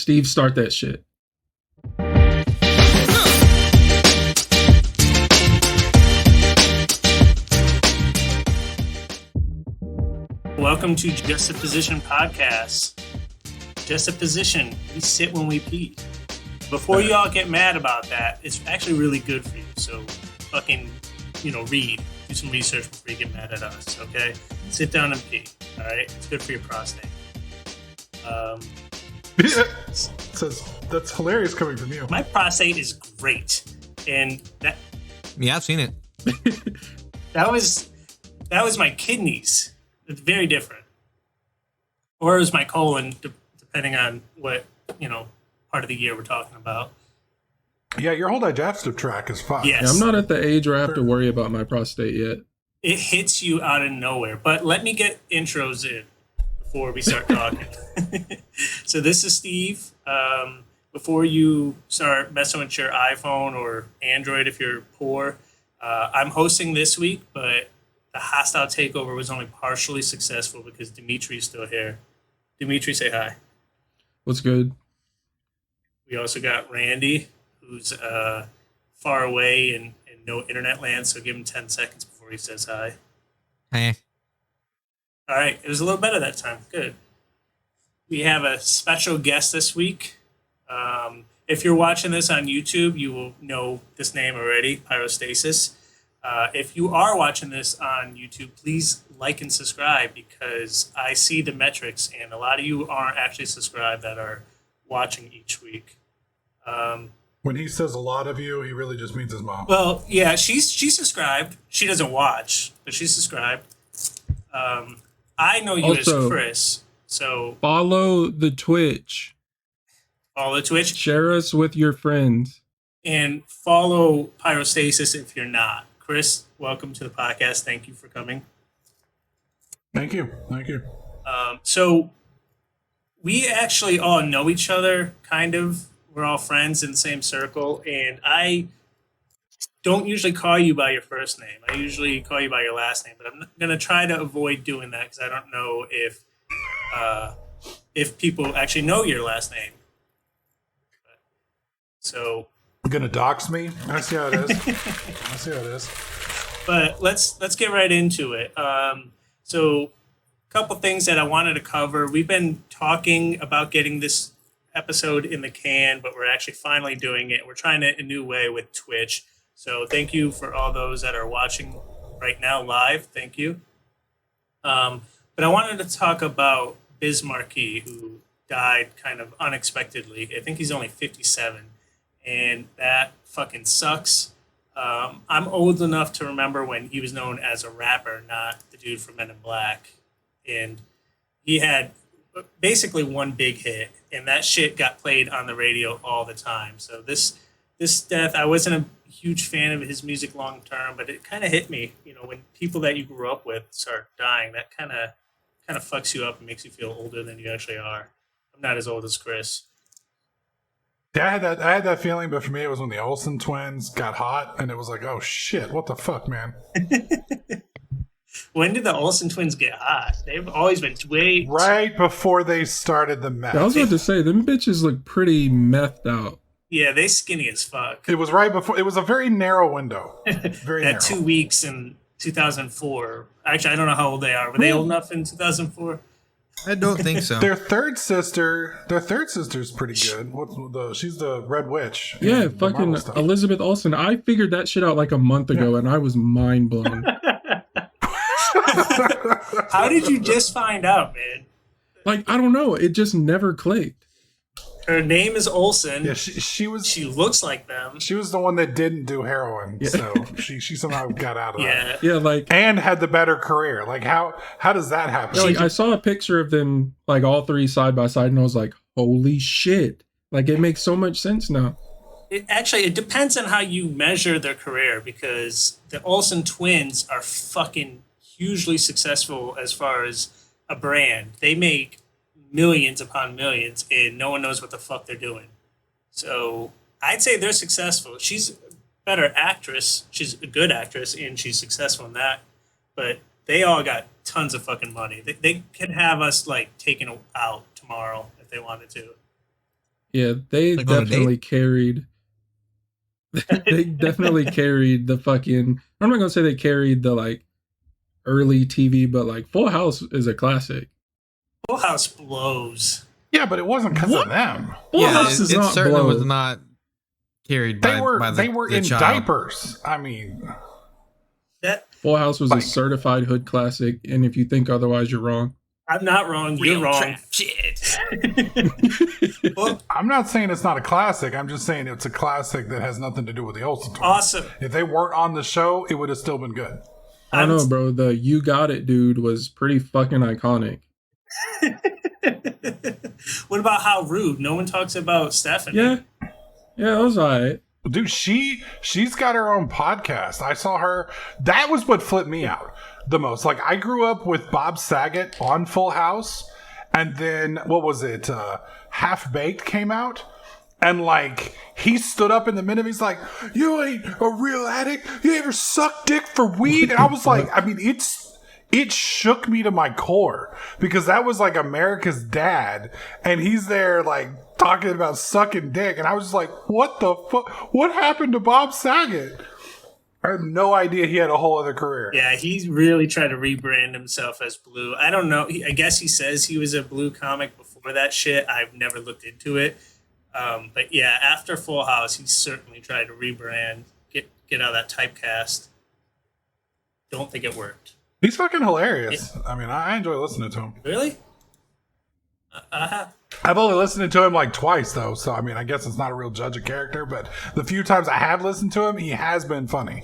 Steve, start that shit. Welcome to Just a Position podcast. Just a Position. We sit when we pee. Before you all get mad about that, it's actually really good for you. So fucking, read. Do some research before you get mad at us, okay? Sit down and pee, all right? It's good for your prostate. That's hilarious coming from you. My prostate is great. And that... Yeah, I've seen it. that was my kidneys. It's very different. Or it was my colon, depending on what, part of the year we're talking about. Yeah, your whole digestive tract is fine. Yes. Yeah, I'm not at the age where I have to worry about my prostate yet. It hits you out of nowhere. But let me get intros in before we start talking. So this is Steve. Before you start messing with your iPhone or Android if you're poor, I'm hosting this week, but the hostile takeover was only partially successful because Dimitri's still here. Dimitri, say hi. What's good? We also got Randy, who's far away in no internet land, so give him 10 seconds before he says hi. Hey. All right, it was a little better that time. Good. We have a special guest this week. If you're watching this on YouTube, you will know this name already, Pyrostasis. If you are watching this on YouTube, please like and subscribe because I see the metrics, and a lot of you aren't actually subscribed that are watching each week. When he says a lot of you, he really just means his mom. Well, yeah, she's subscribed. She doesn't watch, but she's subscribed. I know you Also, as Chris, so follow the Twitch. follow Twitch Share us with your friends. and follow Pyrostasis if you're not. Chris, welcome to the podcast. Thank you for coming. Thank you. So we actually all know each other, kind of. We're all friends in the same circle, and I don't usually call you by your first name. I usually call you by your last name, but I'm going to try to avoid doing that because I don't know if people actually know your last name. So You're gonna dox me? I see how it is. But let's get right into it. So a couple things that I wanted to cover. We've been talking about getting this episode in the can, but we're actually finally doing it. We're trying it a new way with Twitch. So thank you for all those that are watching right now live. Thank you. But I wanted to talk about Biz Markie, who died kind of unexpectedly. I think he's only 57. And that fucking sucks. I'm old enough to remember when he was known as a rapper, not the dude from Men in Black. And he had basically one big hit, and that shit got played on the radio all the time. So this death, I wasn't a huge fan of his music long term, but it kind of hit me. When people that you grew up with start dying, that kind of fucks you up and makes you feel older than you actually are. I'm not as old as Chris. Yeah, I had that feeling, but for me, it was when the Olsen twins got hot, and it was like, oh shit, what the fuck, man? When did the Olsen twins get hot? They've always been way Right before they started the meth. I was about to say, them bitches look pretty methed out. Yeah, they skinny as fuck. It was right before. It was a very narrow window. Very narrow. That 2 weeks in 2004. Actually, I don't know how old they are. Were they old enough in 2004? I don't think so. Their third sister's pretty good. She's the Red Witch. Yeah, in the fucking Marvel stuff. Elizabeth Olsen. I figured that shit out like a month ago, and I was mind blown. How did you just find out, man? Like, I don't know. It just never clicked. Her name is Olsen. Yeah, she was. She looks like them. She was the one that didn't do heroin, so she somehow got out of that. Yeah, like, And had the better career. Like how does that happen? like I saw a picture of them, like all three side by side, and I was like, holy shit. Like, it makes so much sense now. It depends on how you measure their career, because the Olsen twins are fucking hugely successful as far as a brand. They make millions upon millions, and no one knows what the fuck they're doing. So I'd say they're successful. She's a better actress. She's a good actress, and she's successful in that. But they all got tons of fucking money. They can have us, like, taken out tomorrow if they wanted to. Yeah, they Like on a definitely carried. They definitely carried the fucking. I'm not gonna say they carried the like early TV, but like Full House is a classic. Full House blows. Yeah, but it wasn't because of them. Full Yeah, House it, is it not certainly was blow. not carried They by were the in child. diapers. I mean, That Full House was Like- a certified hood classic, and if you think otherwise, you're wrong. I'm not wrong. You're Real wrong. trap shit. Well, I'm not saying it's not a classic. I'm just saying it's a classic that has nothing to do with the Olsen twins. awesome. If they weren't on the show, it would have still been good. I don't know, bro. The "You Got It" dude was pretty fucking iconic. What about How Rude? No one talks about Stephanie. Yeah, that was alright. Dude, she's got her own podcast. I saw her. That was what flipped me out the most. Like, I grew up with Bob Saget on Full House, and then what was it? Half Baked came out, and like he stood up in the minute. He's like, "You ain't a real addict. You ever suck dick for weed?" And I was like, I mean, it shook me to my core because that was like America's dad, and he's there like talking about sucking dick, and I was just like, what the fuck? What happened to Bob Saget? I had no idea he had a whole other career. Yeah, he's really tried to rebrand himself as Blue. I don't know. I guess he says he was a Blue comic before that shit. I've never looked into it. But yeah, after Full House, he certainly tried to rebrand, get out of that typecast. Don't think it worked. He's fucking hilarious. I mean, I enjoy listening to him. Really? I've only listened to him like twice though, so I mean, I guess it's not a real judge of character, but the few times I have listened to him, he has been funny.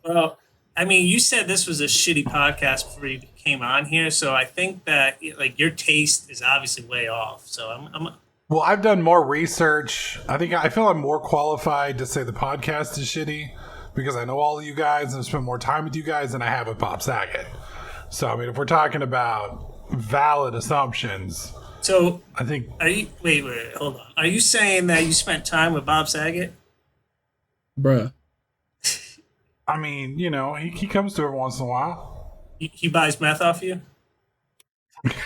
Well, I mean, you said this was a shitty podcast before you came on here, so I think that like your taste is obviously way off. So I'm Well, I've done more research. I feel I'm more qualified to say the podcast is shitty because I know all of you guys and I've spent more time with you guys than I have with Bob Saget. So, I mean, if we're talking about valid assumptions, so. I think Are you wait, hold on. Are you saying that you spent time with Bob Saget? Bruh. I mean, you know, he comes to every once in a while. He buys meth off you?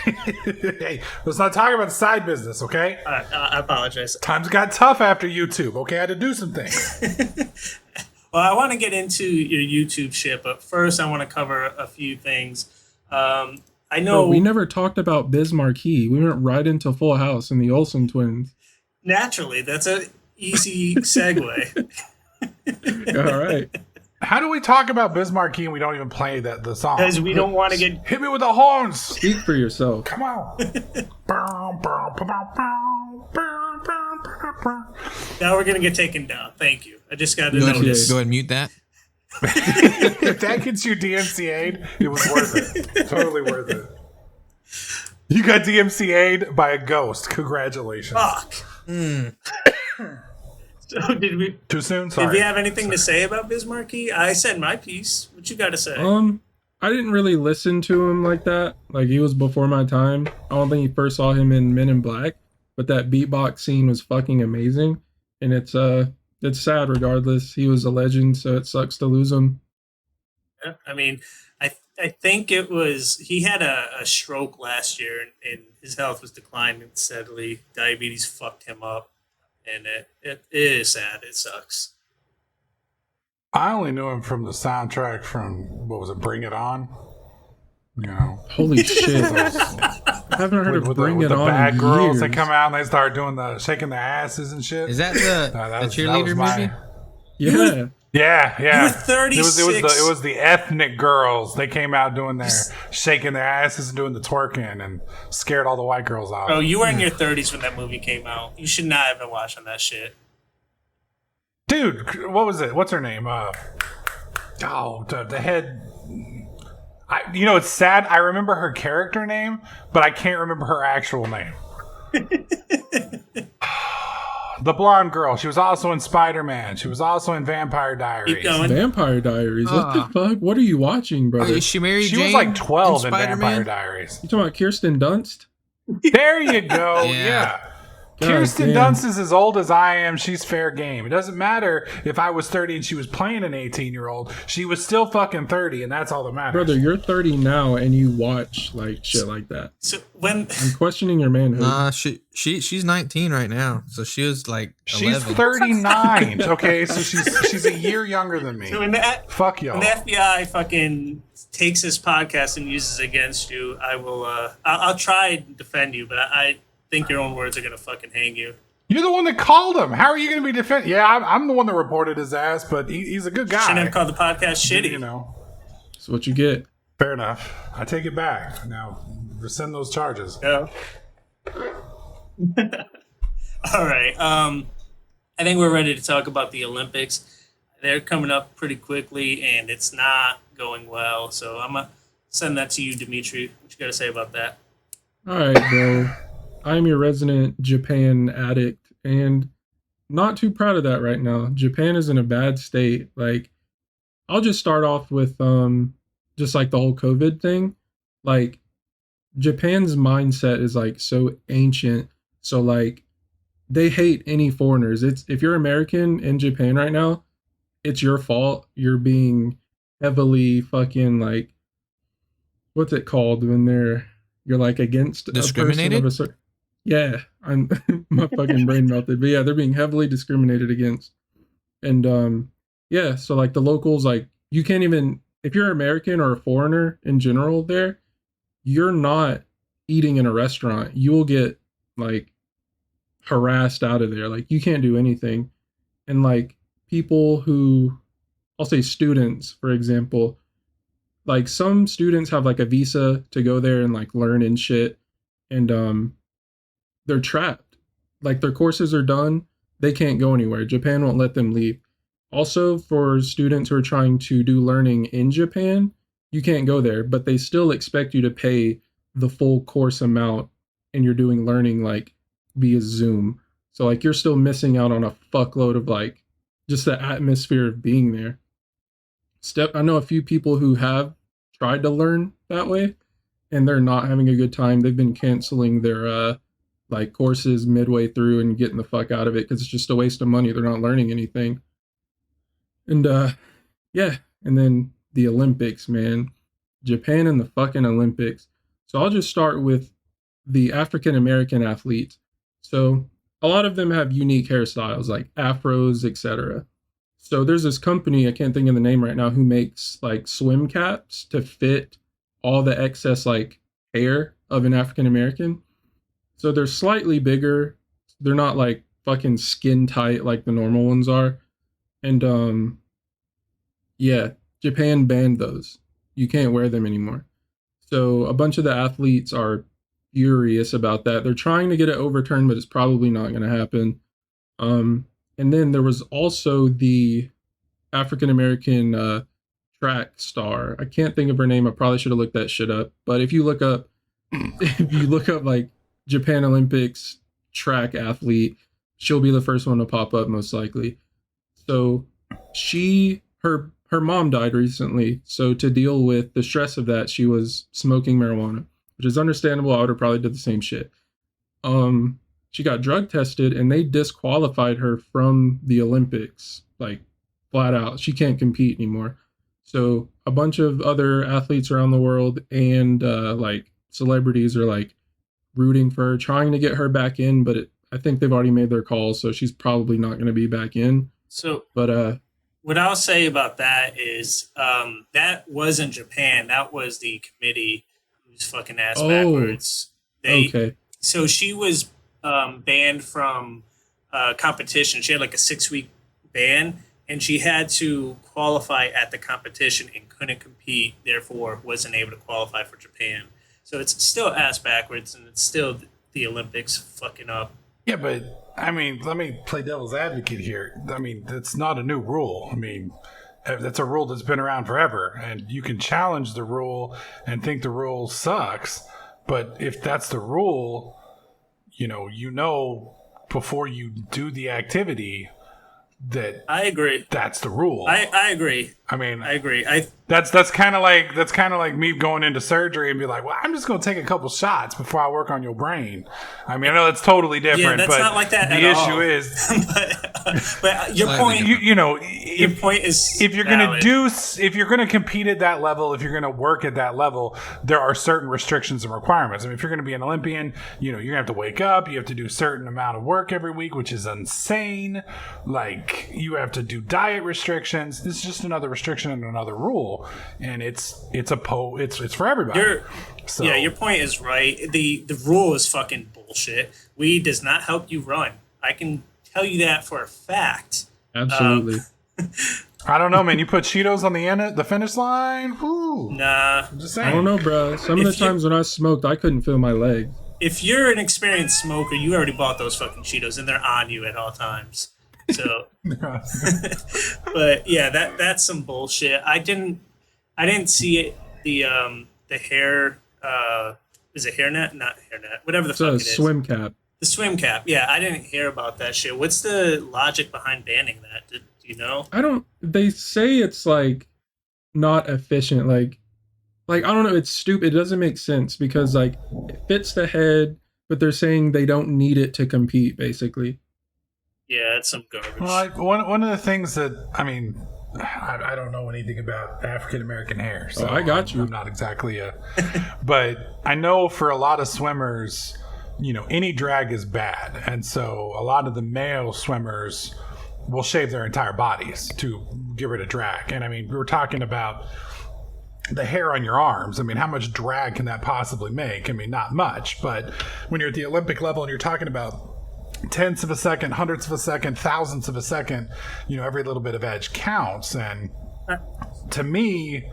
Hey, let's not talk about the side business, okay? I apologize. Times got tough after YouTube, okay? I had to do some things. Well, I want to get into your YouTube shit, but first I want to cover a few things. I know Bro, we never talked about Biz Marquee. We went right into Full House and the Olsen twins. naturally that's a easy segue. All right. How do we talk about Biz Marquee and we don't even play the song? Because we don't want to get. Hit me with the horns! Speak for yourself. Come on. Now we're gonna get taken down. Thank you. I just got to Go ahead, notice. go ahead and mute that. If that gets you DMCA'd, it was worth it. Totally worth it. You got DMCA'd by a ghost. Congratulations. Fuck. So did we? Too soon? Did Sorry. we have anything to say about Biz Marquee? I said my piece. What you got to say? I didn't really listen to him like that. Like, he was before my time. I don't think you first saw him in Men in Black, but that beatbox scene was fucking amazing. And it's sad regardless. He was a legend, so it sucks to lose him. I mean, I think it was he had a stroke last year and his health was declining steadily. Diabetes fucked him up, and it is sad. It sucks. I only knew him from the soundtrack from, what was it, Bring It On? You know. Holy shit. I haven't heard of Bring It the On bad in girls years. that come out and they start doing shaking their asses and shit. Is that the, That the was cheerleader my- movie? Yeah. Yeah. You were 36. It was the ethnic girls. They came out doing their shaking their asses and doing the twerking and scared all the white girls off. Oh, you were in your 30s when that movie came out. You should not have been watching that shit. Dude, what was it? What's her name? The head. It's sad. I remember her character name, but I can't remember her actual name. The blonde girl. She was also in Spider-Man. She was also in Vampire Diaries. Keep going. Vampire Diaries. What the fuck? What are you watching, brother? Oh, she married She Jane was like 12 in Spider-Man? Vampire Diaries. You talking about Kirsten Dunst? There you go. Yeah. Yeah. Kirsten damn. Dunst is as old as I am. She's fair game. It doesn't matter if I was 30 and she was playing an 18-year-old. She was still fucking 30, and that's all that matters. Brother, you're 30 now and you watch like shit like that. So when I'm questioning your manhood. Nah, she's 19 right now, so she was like 11. She's 39. Okay, so she's a year younger than me. so when the, Fuck y'all. when the FBI fucking takes this podcast and uses it against you, I will. I'll try and defend you, but I think your own words are gonna fucking hang you. You're the one that called him. How are you going to be defending? Yeah, I'm the one that reported his ass, but he's a good guy. Shouldn't have called the podcast shitty. You know, That's what you get. fair enough. I take it back. Now, rescind those charges. Yeah. All right. I think we're ready to talk about the Olympics. They're coming up pretty quickly, and it's not going well. So I'm gonna send that to you, Dimitri. What you got to say about that? All right, bro. I'm your resident Japan addict and not too proud of that right now. Japan is in a bad state. Like, I'll just start off with just like the whole COVID thing. Like, Japan's mindset is like so ancient. So like they hate any foreigners. It's if you're American in Japan right now, it's your fault. You're being heavily fucking like what's it called when you're like against Discriminated? a person of a certain. Yeah, I'm my fucking brain melted. But yeah, they're being heavily discriminated against. And yeah, so like the locals, like you can't even if you're American or a foreigner in general there, you're not eating in a restaurant. You will get like harassed out of there. Like you can't do anything. And like people who I'll say students, for example, like some students have like a visa to go there and like learn and shit. And they're trapped. Like their courses are done. They can't go anywhere. Japan won't let them leave. Also, for students who are trying to do learning in Japan, you can't go there, but they still expect you to pay the full course amount and you're doing learning like via Zoom. So like you're still missing out on a fuckload of like just the atmosphere of being there. I know a few people who have tried to learn that way and they're not having a good time. They've been canceling their like courses midway through and getting the fuck out of it because it's just a waste of money. They're not learning anything. And yeah, and then the Olympics, man. Japan and the fucking Olympics. So I'll just start with the African American athletes. So a lot of them have unique hairstyles like afros, etc. So there's this company, I can't think of the name right now, who makes like swim caps to fit all the excess like hair of an African American. So they're slightly bigger. They're not like fucking skin tight like the normal ones are. And yeah, Japan banned those. You can't wear them anymore. So a bunch of the athletes are furious about that. They're trying to get it overturned, but it's probably not going to happen. And then there was also the African American track star. I can't think of her name. I probably should have looked that shit up. But if you look up like Japan Olympics track athlete, she'll be the first one to pop up most likely. So her mom died recently. So to deal with the stress of that, she was smoking marijuana, which is understandable. I would have probably did the same shit. She got drug tested and they disqualified her from the Olympics, like flat out. She can't compete anymore. So a bunch of other athletes around the world and like celebrities are like rooting for her, trying to get her back in, but I think they've already made their calls, so she's probably not going to be back in. So, but what I'll say about that is that wasn't Japan. That was the committee who's fucking ass backwards. Okay. So she was banned from competition. She had like a 6-week ban, and she had to qualify at the competition and couldn't compete. Therefore, wasn't able to qualify for Japan. So it's still ass backwards, and it's still the Olympics fucking up. Yeah, but I mean, let me play devil's advocate here. I mean, that's not a new rule. I mean, that's a rule that's been around forever, and you can challenge the rule and think the rule sucks. But if that's the rule, you know before you do the activity that I agree. that's the rule. I agree. I mean, I agree. that's kind of like me going into surgery and be like, well, I'm just going to take a couple shots before I work on your brain. I mean, I know it's totally different, Yeah, that's but not like that the at issue all. is, but your Slightly point, your point is if you're going valid. if you're going to compete at that level, if you're going to work at that level, there are certain restrictions and requirements. I mean, if you're going to be an Olympian, you're going to have to wake up, you have to do a certain amount of work every week, which is insane. Like, you have to do diet restrictions. This is just another restriction and another rule, and it's for everybody. Yeah, your point is right. The rule is fucking bullshit. Weed does not help you run. I can tell you that for a fact. Absolutely. I don't know, man. You put Cheetos on the finish line. Whew. Nah. I'm just saying. I don't know, bro. Some of the times when I smoked, I couldn't feel my legs. If you're an experienced smoker, you already bought those fucking Cheetos and they're on you at all times. So, but yeah, that's some bullshit. I didn't see it. The hair. Is it hairnet? Not hairnet. Whatever the It's fuck a it is. swim cap. The swim cap. Yeah, I didn't hear about that shit. What's the logic behind banning that? Do you know? They say it's like not efficient. Like I don't know. It's stupid. It doesn't make sense because like it fits the head, but they're saying they don't need it to compete. Basically. Yeah, it's some garbage. Well, one of the things that I don't know anything about African American hair, so I got you. I'm not exactly but I know for a lot of swimmers, any drag is bad, and so a lot of the male swimmers will shave their entire bodies to get rid of drag. And I mean, we were talking about the hair on your arms. I mean, how much drag can that possibly make? I mean, not much, but when you're at the Olympic level and you're talking about tenths of a second, hundredths of a second, thousandths of a second, every little bit of edge counts. And to me,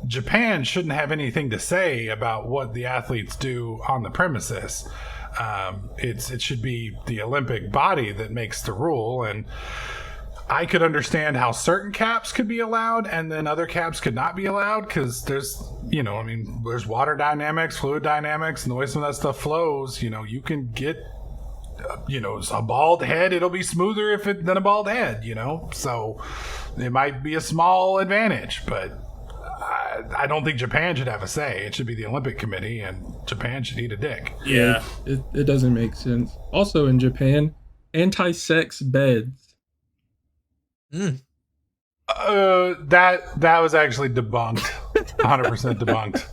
Japan shouldn't have anything to say about what the athletes do on the premises. It should be the Olympic body that makes the rule. And I could understand how certain caps could be allowed and then other caps could not be allowed, because there's, there's water dynamics, fluid dynamics, and the way some of that stuff flows, you can get a bald head, it'll be smoother than a bald head, so it might be a small advantage, but I don't think Japan should have a say. It should be the Olympic Committee, and Japan should eat a dick. Yeah. It doesn't make sense. Also in Japan, anti-sex beds. That was actually debunked. 100% debunked.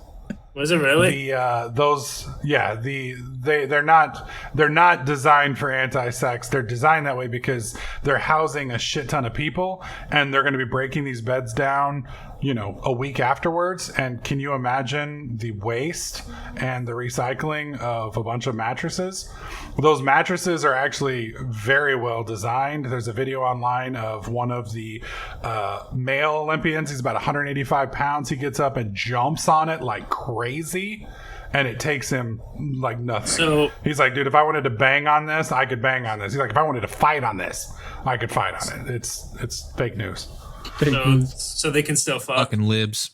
Was it really? They're not designed for anti-sex. They're designed that way because they're housing a shit ton of people, and they're going to be breaking these beds down, a week afterwards. And can you imagine the waste and the recycling of a bunch of mattresses? Those mattresses are actually very well designed. There's a video online of one of the male Olympians. He's about 185 pounds. He gets up and jumps on it like crazy, and it takes him like nothing. So he's like, dude, if I wanted to bang on this, I could bang on this. He's like, if I wanted to fight on this, I could fight on it. It's fake news. So they can still fuck. Fucking libs.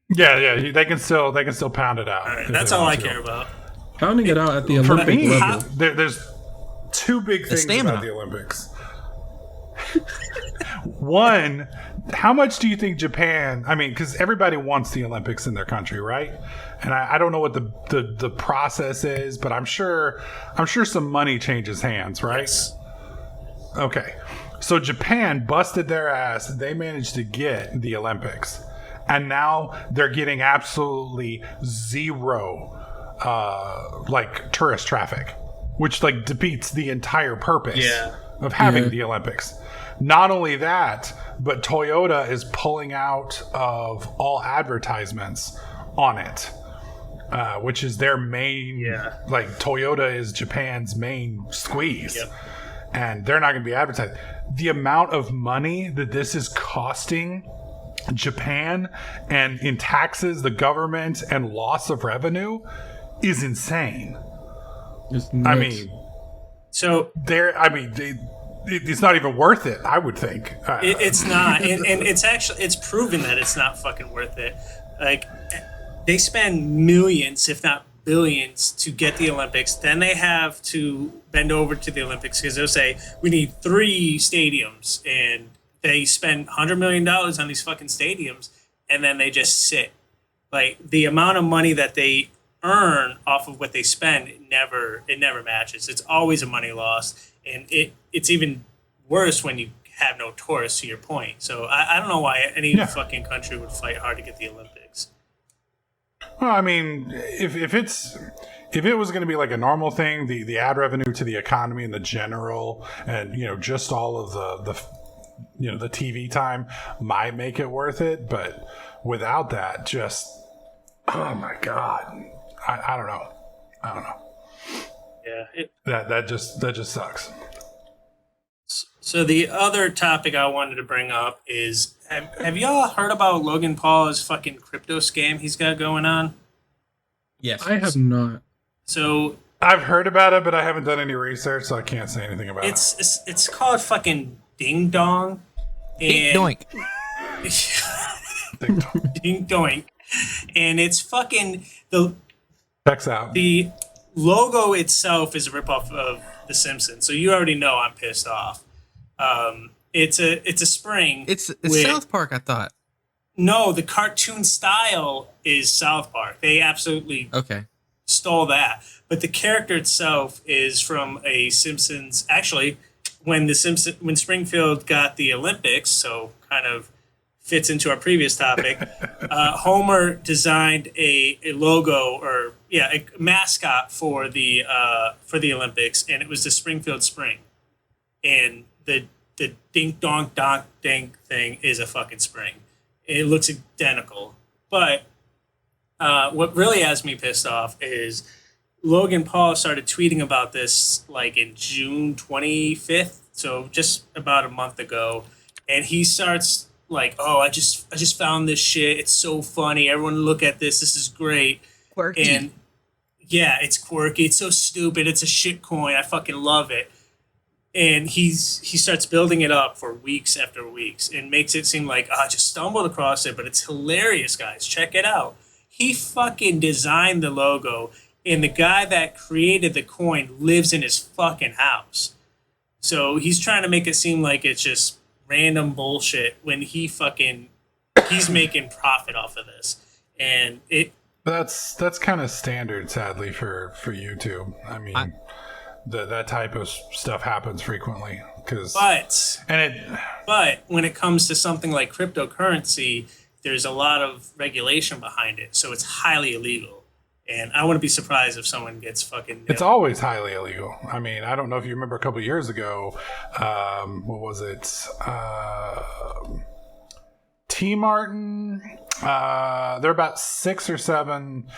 Yeah, they can still pound it out. All right, that's all I care about. Pounding it out at the For Olympic me, level. there's two big things about the Olympics. One, how much do you think Japan, because everybody wants the Olympics in their country, right? And I don't know what the process is, but I'm sure some money changes hands, right? Yes. Okay. So Japan busted their ass. They managed to get the Olympics. And now they're getting absolutely zero tourist traffic, which defeats the entire purpose of having the Olympics. Not only that, but Toyota is pulling out of all advertisements on it, which is their main. Yeah. Toyota is Japan's main squeeze, and they're not going to be advertised. The amount of money that this is costing Japan, and in taxes, the government, and loss of revenue, is insane. It's nuts. It's not even worth it, I would think. It's not, and it's proven that it's not fucking worth it. They spend millions, if not billions to get the Olympics. Then they have to bend over to the Olympics because they'll say, we need 3 stadiums. And they spend $100 million on these fucking stadiums, and then they just sit. Like, the amount of money that they earn off of what they spend, it never matches. It's always a money loss. And it's even worse when you have no tourists, to your point. So I don't know why any fucking country would fight hard to get the Olympics. Well, I mean, if it was going to be like a normal thing, the ad revenue to the economy and the general, and just all of the the TV time might make it worth it, but without that, just oh my god, I don't know. Yeah, that just sucks. So the other topic I wanted to bring up is, have y'all heard about Logan Paul's fucking crypto scam he's got going on? Yes. I have not. So I've heard about it, but I haven't done any research, so I can't say anything about it. It's called fucking Ding Dong. Ding doink. Ding Doink. And it's fucking Checks out. the logo itself is a ripoff of The Simpsons, so you already know I'm pissed off. It's a spring. It's with- South Park, I thought. No, the cartoon style is South Park. They absolutely Okay. stole that. But the character itself is from a Simpsons. Actually, when Springfield got the Olympics, so kind of fits into our previous topic, Homer designed a logo a mascot for the Olympics, and it was the Springfield Spring. And the dink donk donk dink thing is a fucking spring. It looks identical. But what really has me pissed off is Logan Paul started tweeting about this like in June 25th, so just about a month ago, and he starts like, "Oh, I just found this shit. It's so funny. Everyone look at this. This is great." Quirky. And yeah, it's quirky. It's so stupid. It's a shit coin. I fucking love it. And he starts building it up for weeks after weeks and makes it seem like, I just stumbled across it, but it's hilarious, guys. Check it out. He fucking designed the logo, and the guy that created the coin lives in his fucking house. So he's trying to make it seem like it's just random bullshit when he's making profit off of this. And That's kind of standard, sadly, for YouTube. I mean, that type of stuff happens frequently. But when it comes to something like cryptocurrency, there's a lot of regulation behind it, so it's highly illegal. And I wouldn't be surprised if someone gets fucking... It's always highly illegal. I mean, I don't know if you remember a couple of years ago, what was it? T. Martin. There are about 6 or 7...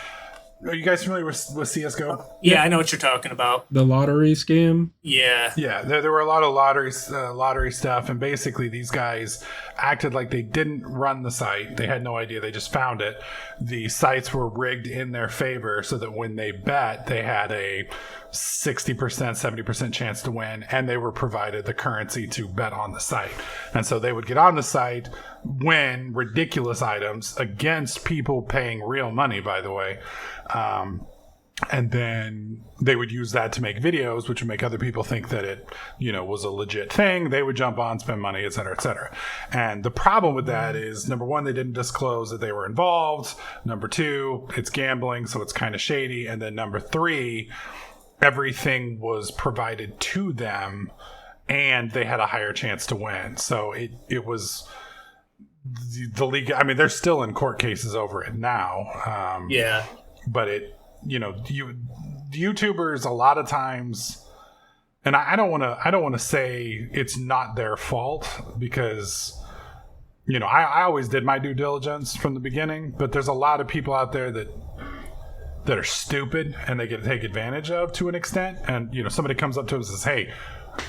Are you guys familiar with CSGO? Yeah, I know what you're talking about. The lottery scam? Yeah. Yeah, there were a lot of lottery stuff, and basically these guys acted like they didn't run the site. They had no idea. They just found it. The sites were rigged in their favor so that when they bet, they had a 60%, 70% chance to win, and they were provided the currency to bet on the site. And so they would get on the site, win ridiculous items against people paying real money, by the way. And then they would use that to make videos, which would make other people think that it, was a legit thing. They would jump on, spend money, et cetera, et cetera. And the problem with that is, number one, they didn't disclose that they were involved. Number two, it's gambling, so it's kind of shady. And then number three, everything was provided to them, and they had a higher chance to win. So it was the league. I mean, they're still in court cases over it now. Yeah. But YouTubers a lot of times, and I don't want to say it's not their fault, because I always did my due diligence from the beginning, but there's a lot of people out there that are stupid and they get to take advantage of to an extent. And somebody comes up to us and says, "Hey,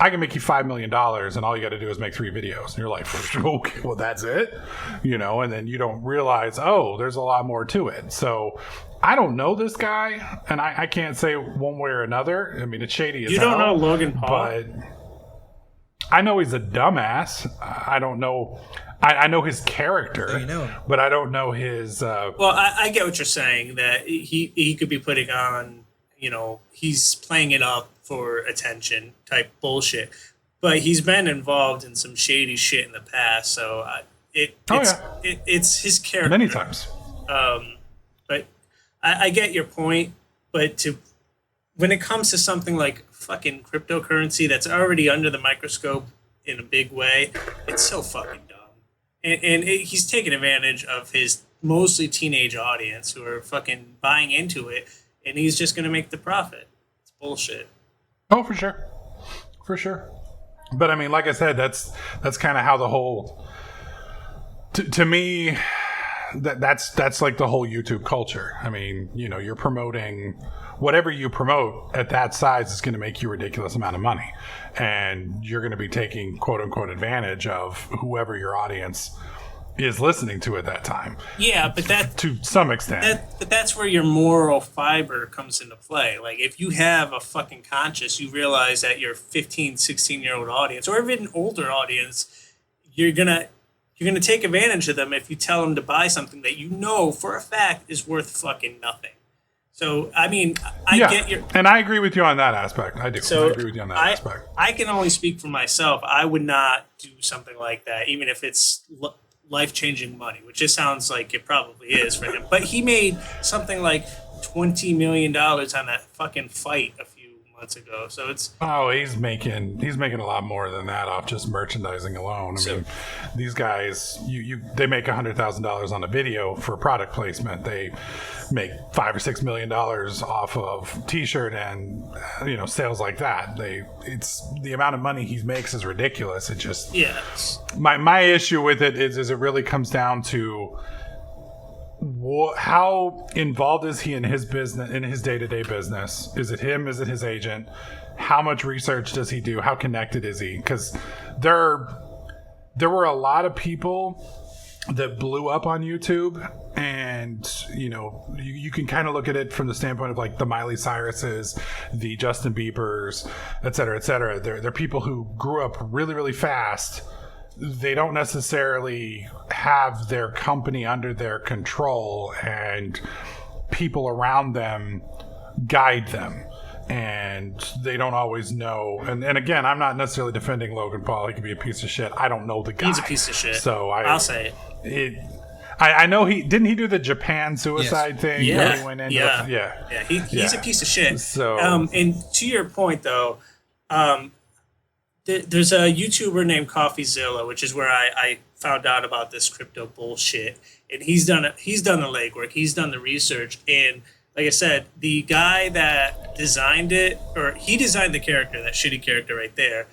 I can make you $5 million, and all you got to do is make 3 videos." And you're like, "Okay, well, that's it," and then you don't realize, oh, there's a lot more to it. So I don't know this guy, and I can't say one way or another. I mean, it's shady as You hell. don't know Logan Paul? But I know he's a dumbass. I don't know. I know his character, So you know. but I don't know his. Well, I get what you're saying, that he could be putting on, he's playing it up for attention type bullshit. But he's been involved in some shady shit in the past, so it's his character. Many times. But I get your point, but when it comes to something like fucking cryptocurrency that's already under the microscope in a big way, it's so fucking dumb. And he's taking advantage of his mostly teenage audience who are fucking buying into it, and he's just going to make the profit. It's bullshit. Oh, for sure. For sure. But I mean, like I said, that's kind of how the whole, to me, that's like the whole YouTube culture. I mean, you're promoting whatever you promote at that size is going to make you a ridiculous amount of money, and you're going to be taking quote unquote advantage of whoever your audience is listening to at that time. Yeah, but that to some extent. But that's where your moral fiber comes into play. Like, if you have a fucking conscience, you realize that your 15, 16-year-old audience, or even older audience, you're gonna take advantage of them if you tell them to buy something that you know for a fact is worth fucking nothing. So, I mean, I get your... And I agree with you on that aspect. I do. So I agree with you on that aspect. I can only speak for myself. I would not do something like that, even if it's life-changing money, which just sounds like it probably is for him. But he made something like $20 million on that fucking fight a few months ago. So it's... Oh, he's making a lot more than that off just merchandising alone. I mean, these guys, they make $100,000 on a video for product placement. They make $5 or $6 million off of T-shirt and sales like that. It's the amount of money he makes is ridiculous. It just my issue with it is it really comes down to how involved is he in his business, in his day-to-day business? Is it him? Is it his agent? How much research does he do? How connected is he? Because there were a lot of people that blew up on YouTube, and you can kind of look at it from the standpoint of like the Miley Cyruses, the Justin Biebers, et cetera, et cetera. They're people who grew up really, really fast. They don't necessarily have their company under their control, and people around them guide them, and they don't always know. And again, I'm not necessarily defending Logan Paul. He could be a piece of shit. I don't know the guy. He's a piece of shit. So I'll say it. I know he do the Japan suicide thing. Yeah, he went into he's a piece of shit. So, and to your point though, there's a YouTuber named CoffeeZilla, which is where I found out about this crypto bullshit, and he's done the legwork, he's done the research, and like I said, the guy that designed it, or he designed the character, that shitty character right there.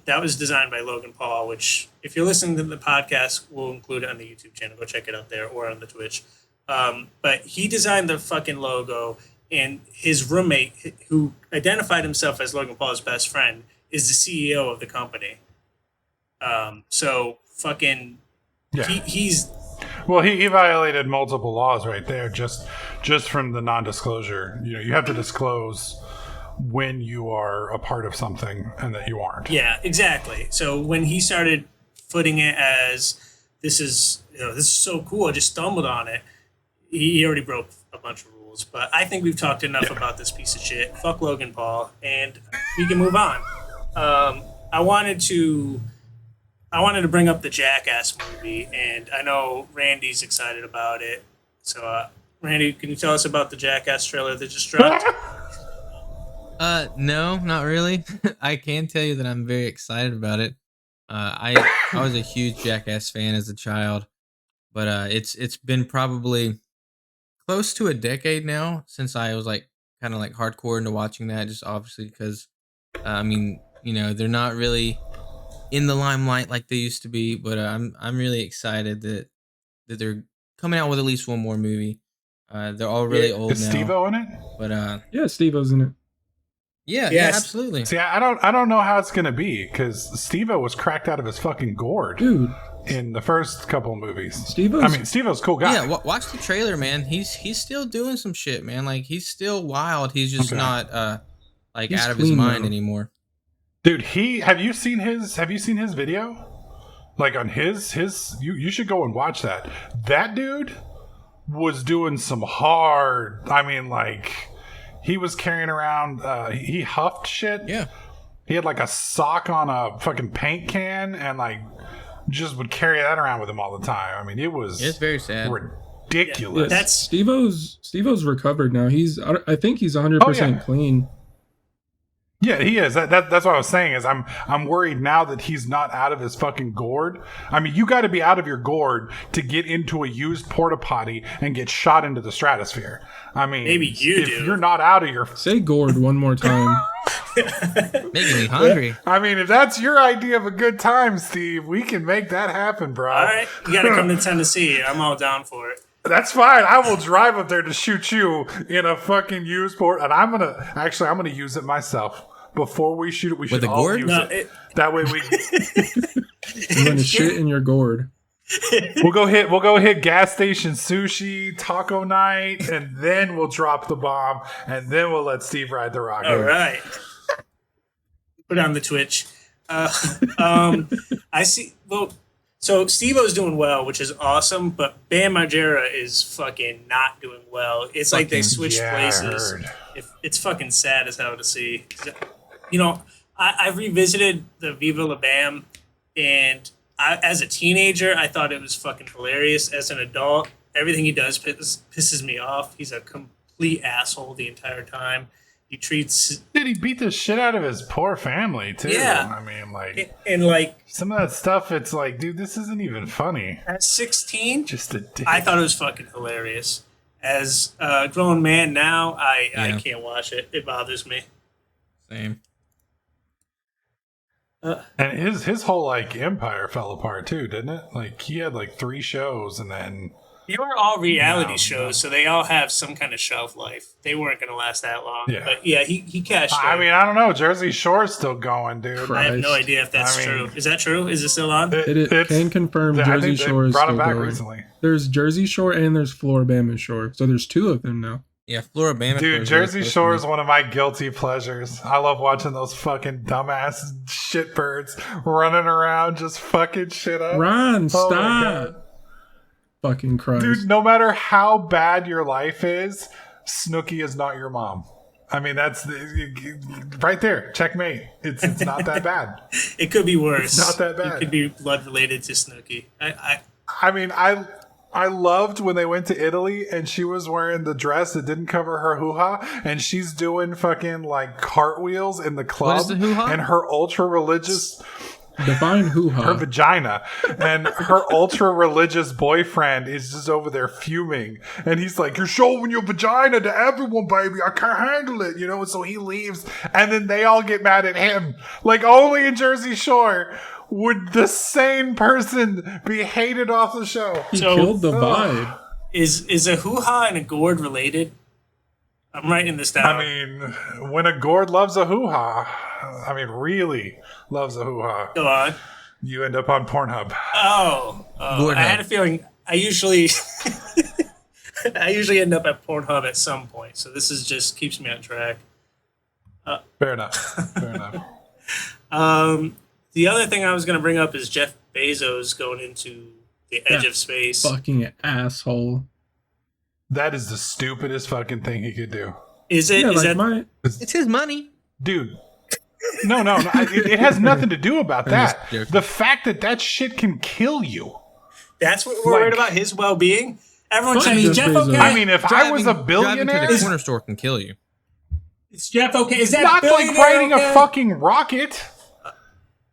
That was designed by Logan Paul, which, if you're listening to the podcast, we'll include it on the YouTube channel. Go check it out there, or on the Twitch. But he designed the fucking logo, and his roommate, who identified himself as Logan Paul's best friend, is the CEO of the company. So fucking, he's... Well, he violated multiple laws right there, just from the non-disclosure. You have to disclose when you are a part of something and that you aren't. Yeah, exactly. So when he started footing it as, this is so cool, I just stumbled on it, he already broke a bunch of rules. But I think we've talked enough about this piece of shit. Fuck Logan Paul, and we can move on. I wanted to bring up the Jackass movie, and I know Randy's excited about it. So, Randy, can you tell us about the Jackass trailer that just dropped? No, not really. I can tell you that I'm very excited about it. I was a huge Jackass fan as a child, but it's been probably close to a decade now since I was like kind of like hardcore into watching that, just obviously because they're not really in the limelight like they used to be, but I'm really excited that they're coming out with at least one more movie. They're all really old is now. Is Steve-O in it? But Steve-O's in it. Yeah, absolutely. See, I don't know how it's gonna be, because Steve-O was cracked out of his fucking gourd, dude, in the first couple of movies. Steve-O's a cool guy. Yeah, watch the trailer, man. He's still doing some shit, man. Like, he's still wild. He's just not he's out of his mind anymore. Dude, have you seen his video? Like on his you should go and watch that. That dude was doing some hard, I mean, like, he was carrying around, he huffed shit. Yeah. He had like a sock on a fucking paint can and like just would carry that around with him all the time. I mean, It's very sad. ridiculous. That's Steve-O's recovered now. I think he's 100% clean. Yeah, he is. That's what I was saying. Is I'm worried now that he's not out of his fucking gourd. I mean, you got to be out of your gourd to get into a used porta potty and get shot into the stratosphere. I mean, Maybe if you're not out of your Say gourd one more time. Making me hungry. I mean, if that's your idea of a good time, Steve, we can make that happen, bro. all right. You got to come to Tennessee. I'm all down for it. That's fine. I will drive up there to shoot you in a fucking used port, and I'm gonna use it myself. Before we shoot it, we should With a all gourd? use No, it. That way we You're going to shit in your gourd. we'll go hit gas station sushi, taco night, and then we'll drop the bomb, and then we'll let Steve ride the rocket. All right. Put on the Twitch. I see. Well, so Steve-O's doing well, which is awesome, but Bam Margera is fucking not doing well. It's like they switched places. It's fucking sad as hell to see. You know, I revisited the Viva La Bam, and as a teenager, I thought it was fucking hilarious. As an adult, everything he does pisses me off. He's a complete asshole the entire time. He treats... Dude, he beat the shit out of his poor family, too. Yeah. I mean, like... And, like... Some of that stuff, it's like, dude, this isn't even funny. At 16, Just a dick. I thought it was fucking hilarious. As a grown man now, I can't watch it. It bothers me. Same. And his whole, like, empire fell apart, too, didn't it? Like, he had, like, 3 shows, and then... They were all reality shows, so they all have some kind of shelf life. They weren't going to last that long. Yeah. But yeah, he cashed in. I mean, I don't know. Jersey Shore's still going, dude. I have no idea if that's I mean, true. Is that true? Is it still on? It can confirm I Jersey think they Shore is brought still it back going. recently. There's Jersey Shore and there's Floribama Shore. So there's 2 of them now. Yeah, Floribama. Dude, Jersey Shore is one of my guilty pleasures. I love watching those fucking dumbass shitbirds running around just fucking shit up. Ron, Oh my stop. God. Fucking Christ. Dude, no matter how bad your life is, Snooki is not your mom. I mean, that's right there. Checkmate. It's not that bad. It could be worse. It's not that bad. It could be blood related to Snooki. I mean, I loved when they went to Italy and she was wearing the dress that didn't cover her hoo-ha and she's doing fucking like cartwheels in the club. What is the hoo-ha? And her ultra religious Define hoo-ha. her vagina, and her ultra religious boyfriend is just over there fuming, and he's like, "You're showing your vagina to everyone, baby. I can't handle it," you know. And so he leaves, and then they all get mad at him. Like, only in Jersey Shore would the sane person be hated off the show. He So- killed the vibe. Is a hoo-ha and a gourd related? I'm writing this down. I mean, when a gourd loves a hoo-ha, I mean, really loves a hoo-ha, Go on. you end up on Pornhub. I had a feeling. I usually end up at Pornhub at some point, so this is just keeps me on track. Fair enough. Fair enough. The other thing I was going to bring up is Jeff Bezos going into the edge of space. Fucking asshole. That is the stupidest fucking thing he could do. Is it? Yeah, Is like that? It's his money. Dude. No. It has nothing to do about I'm that. just joking. The fact that shit can kill you. That's what we're worried about. His well-being. Everyone's Fuck saying, "Is Jeff Jeff Bezos. okay?" I mean, if I was a Driving billionaire, to the corner store can kill you. is Jeff okay? Is that not like billionaire riding okay? a fucking rocket.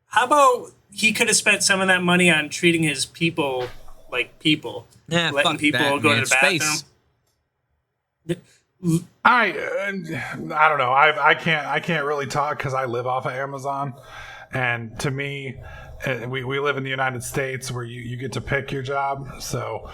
How about he could have spent some of that money on treating his people like people, Yeah, letting fuck people that, go man. to the bathroom. Space. I don't know. I can't really talk because I live off of Amazon, and to me, we live in the United States where you get to pick your job. So,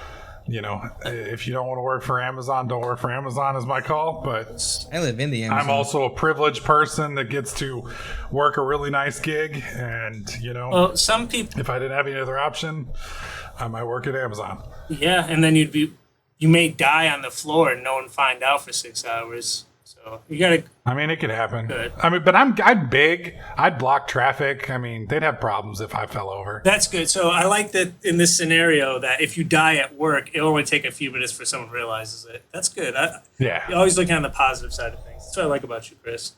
you know, if you don't want to work for Amazon, don't work for Amazon is my call. But I live in the Amazon. I'm also a privileged person that gets to work a really nice gig, and you know, Well, some people, if I didn't have any other option, I might work at Amazon. yeah, and then you may die on the floor and no one find out for 6 hours. So So you gotta. I mean, it could happen. Good. I mean, but I'm big. I'd block traffic. I mean, they'd have problems if I fell over. That's good. So I like that in this scenario that if you die at work, it'll only take a few minutes for someone realizes it. That's good. Yeah. You're always looking on the positive side of things. That's what I like about you, Chris.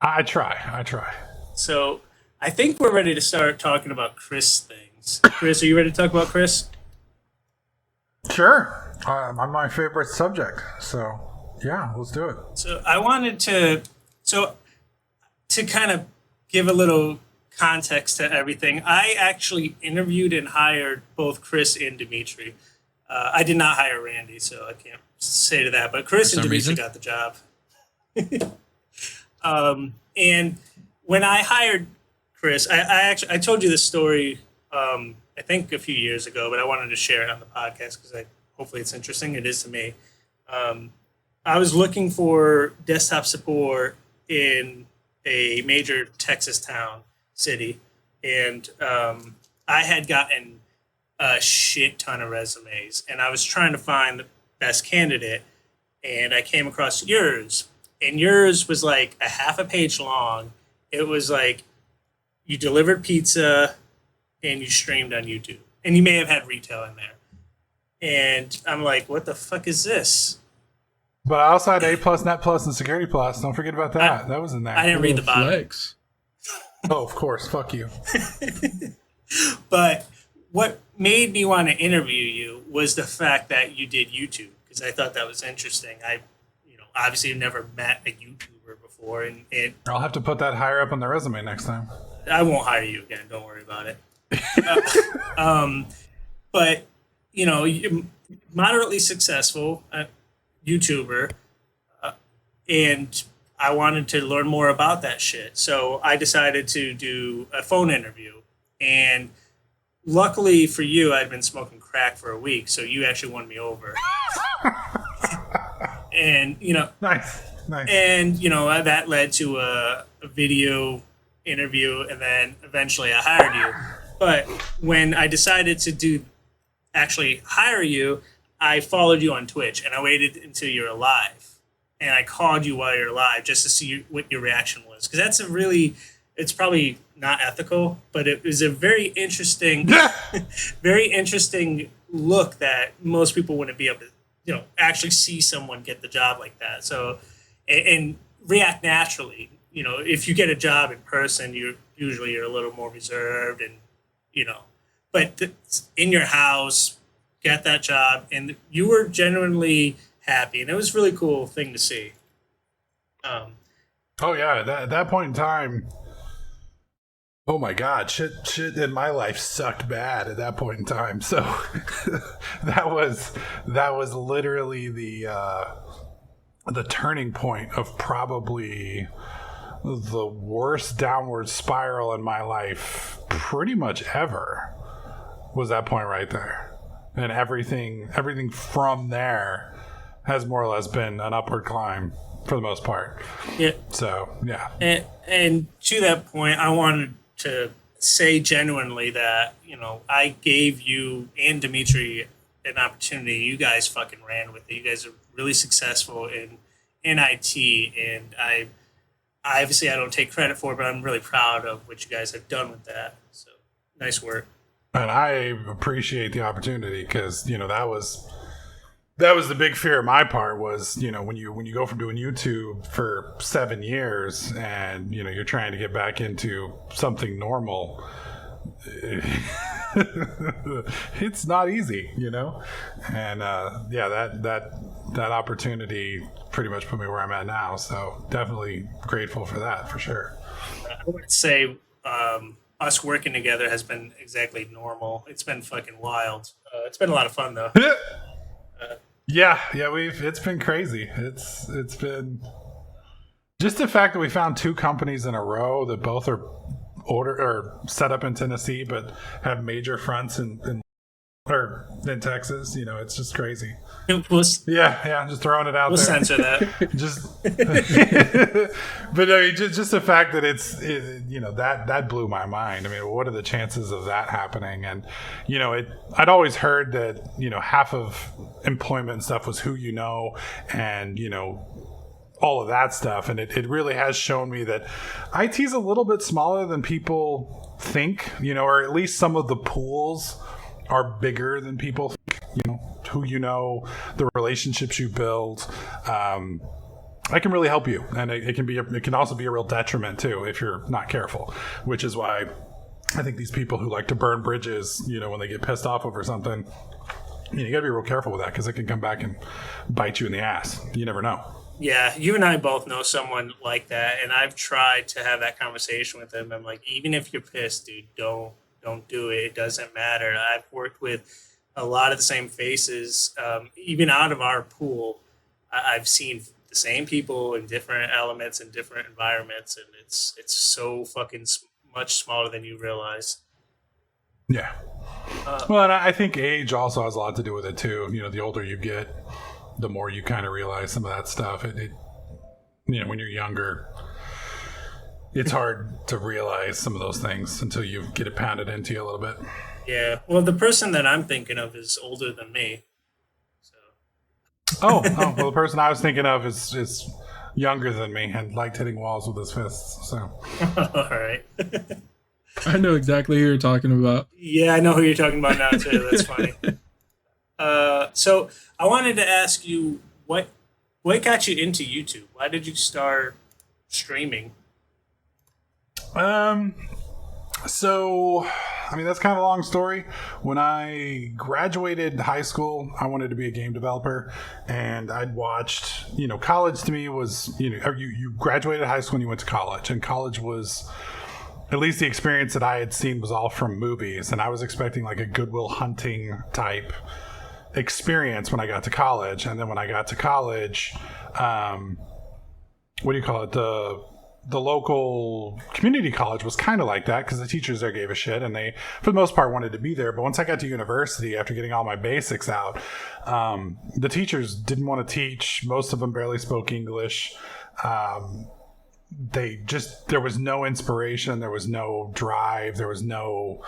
I try. So I think we're ready to start talking about Chris things. Chris, are you ready to talk about Chris? Sure. I'm my favorite subject. So, yeah, let's do it. So I wanted to kind of give a little context to everything. I actually interviewed and hired both Chris and Dimitri. I did not hire Randy, so I can't say to that. But Chris and Dimitri got the job. And when I hired Chris, I told you this story, I think a few years ago, but I wanted to share it on the podcast because hopefully it's interesting. It is to me. I was looking for desktop support in a major Texas city, and I had gotten a shit ton of resumes, and I was trying to find the best candidate, and I came across yours, and yours was like a half a page long. It was like you delivered pizza and you streamed on YouTube, and you may have had retail in there. And I'm like, what the fuck is this? But I also had A+, Net Plus, and Security Plus. Don't forget about that. That was in there. I didn't read the bottom. Flex. Oh, of course. Fuck you. But what made me want to interview you was the fact that you did YouTube, because I thought that was interesting. Obviously have never met a YouTuber before, and I'll have to put that higher up on the resume next time. I won't hire you again. Don't worry about it. But you're moderately successful YouTuber, and I wanted to learn more about that shit. So I decided to do a phone interview, and luckily for you, I'd been smoking crack for a week, so you actually won me over. And Nice. And that led to a video interview, and then eventually I hired you. But when I decided to actually hire you, I followed you on Twitch, and I waited until you're alive, and I called you while you're alive just to see what your reaction was, because it's probably not ethical, but it was a very interesting look that most people wouldn't be able to actually see someone get the job like that. So and react naturally. If you get a job in person, you're a little more reserved, and but in your house, get that job, and you were genuinely happy, and it was a really cool thing to see. Oh yeah, at that point in time, oh my god, shit in my life sucked bad at that point in time. So that was literally the turning point of probably the worst downward spiral in my life pretty much ever. Was that point right there. And everything from there has more or less been an upward climb for the most part. Yeah. So, yeah. And to that point, I wanted to say genuinely that, I gave you and Dimitri an opportunity. You guys fucking ran with it. You guys are really successful in IT, and I obviously I don't take credit for it, but I'm really proud of what you guys have done with that. So nice work. And I appreciate the opportunity, because that was the big fear of my part was when you go from doing YouTube for 7 years and you're trying to get back into something normal. It's not easy, and that opportunity pretty much put me where I'm at now. So definitely grateful for that, for sure. I would say us working together has been exactly normal. It's been fucking wild. It's been a lot of fun though. Yeah, it's been crazy. It's been just the fact that we found 2 companies in a row that both are set up in Tennessee but have major fronts in Texas. It's just crazy. Yeah, I'm just throwing it out we'll there. Censor that. But I mean, just the fact that that blew my mind. I mean, what are the chances of that happening? And I'd always heard that half of employment stuff was who and all of that stuff. And it really has shown me that IT is a little bit smaller than people think, or at least some of the pools are bigger than people think, who the relationships you build. I can really help you, and it can also be a real detriment too if you're not careful, which is why I think these people who like to burn bridges, when they get pissed off over something, you got to be real careful with that, because it can come back and bite you in the ass. You never know. Yeah, you and I both know someone like that, and I've tried to have that conversation with them. I'm like, even if you're pissed, dude, don't do it. It doesn't matter. I've worked with a lot of the same faces, even out of our pool. I've seen the same people in different elements and different environments, and it's so fucking much smaller than you realize. Yeah. Well, and I think age also has a lot to do with it too. The older you get, the more you kind of realize some of that stuff. It when you're younger, it's hard to realize some of those things until you get it pounded into you a little bit. Yeah. Well, the person that I'm thinking of is older than me. So. Oh, well, the person I was thinking of is younger than me and liked hitting walls with his fists. So. All right. I know exactly who you're talking about. Yeah, I know who you're talking about now too. That's funny. So I wanted to ask you what got you into YouTube? Why did you start streaming? So, that's kind of a long story. When I graduated high school, I wanted to be a game developer, and I'd watched, college to me was, you graduated high school and you went to college, and college was, at least the experience that I had seen was all from movies, and I was expecting like a Good Will Hunting type experience when I got to college. And then when I got to college, what do you call it? The local community college was kind of like that, because the teachers there gave a shit, and they, for the most part, wanted to be there. But once I got to university, after getting all my basics out, the teachers didn't want to teach. Most of them barely spoke English. There was no inspiration, there was no drive, there was no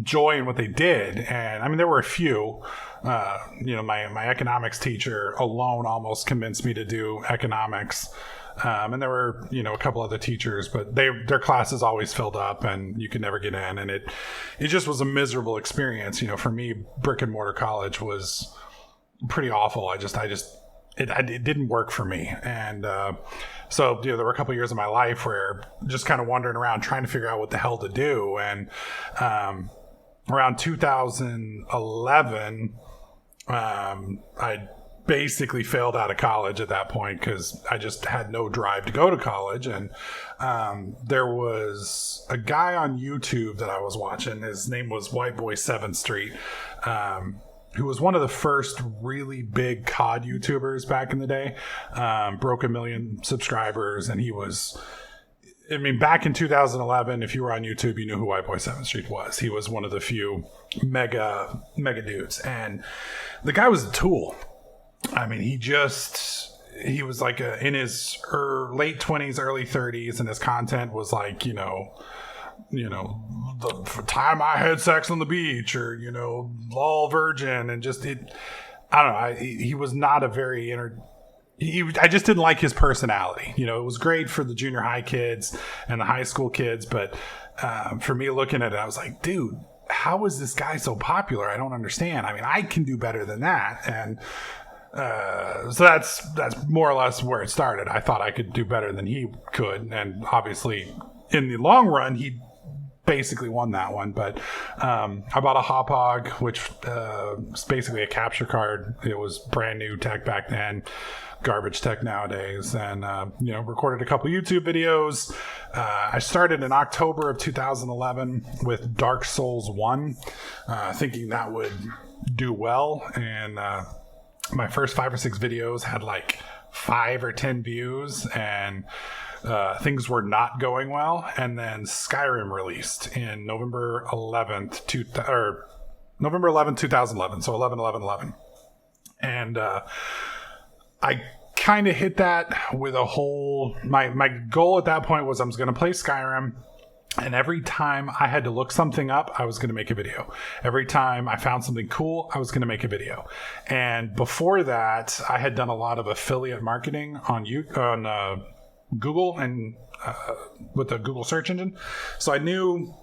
joy in what they did. And there were a few. My economics teacher alone almost convinced me to do economics. And there were, a couple other teachers, but their classes always filled up and you could never get in. And it just was a miserable experience. For me, brick and mortar college was pretty awful. It didn't work for me. And so there were a couple of years of my life where just kind of wandering around trying to figure out what the hell to do. And around 2011, I basically failed out of college at that point because I just had no drive to go to college. And there was a guy on YouTube that I was watching. His name was White Boy 7th Street, who was one of the first really big COD YouTubers back in the day. Broke 1 million subscribers, and he was... back in 2011, if you were on YouTube, you knew who White Boy 7th Street was. He was one of the few mega dudes. And the guy was a tool. He was like in his late 20s, early 30s, and his content was like, the time I had sex on the beach, or, lol virgin, and just it. I don't know. He was not a very I just didn't like his personality. It was great for the junior high kids and the high school kids, but for me looking at it, I was like, dude, how is this guy so popular? I don't understand. I can do better than that. And so that's more or less where it started. I thought I could do better than he could, and obviously in the long run, he basically won that one. But I bought a Hop Hog, which is basically a capture card. It was brand new tech back then, garbage tech nowadays, and recorded a couple YouTube videos. I started in October of 2011 with Dark Souls 1, thinking that would do well, and my first 5 or 6 videos had like 5 or 10 views, and things were not going well. And then Skyrim released in November 11th, 2011, so 11/11/11. And I kind of hit that with a whole... My goal at that point was I was going to play Skyrim. And every time I had to look something up, I was going to make a video. Every time I found something cool, I was going to make a video. And before that, I had done a lot of affiliate marketing on Google and with the Google search engine. So I knew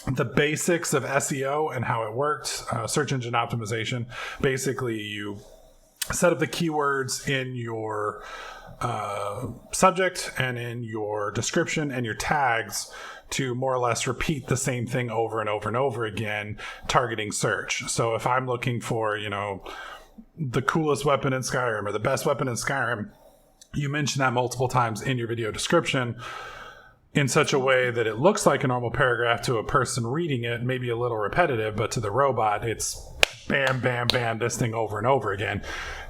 the basics of SEO and how it worked, search engine optimization. Basically, you set up the keywords in your subject and in your description and your tags to more or less repeat the same thing over and over and over again, targeting search. So if I'm looking for, the coolest weapon in Skyrim or the best weapon in Skyrim, you mention that multiple times in your video description in such a way that it looks like a normal paragraph to a person reading it, maybe a little repetitive, but to the robot, it's bam, bam, bam, this thing over and over again.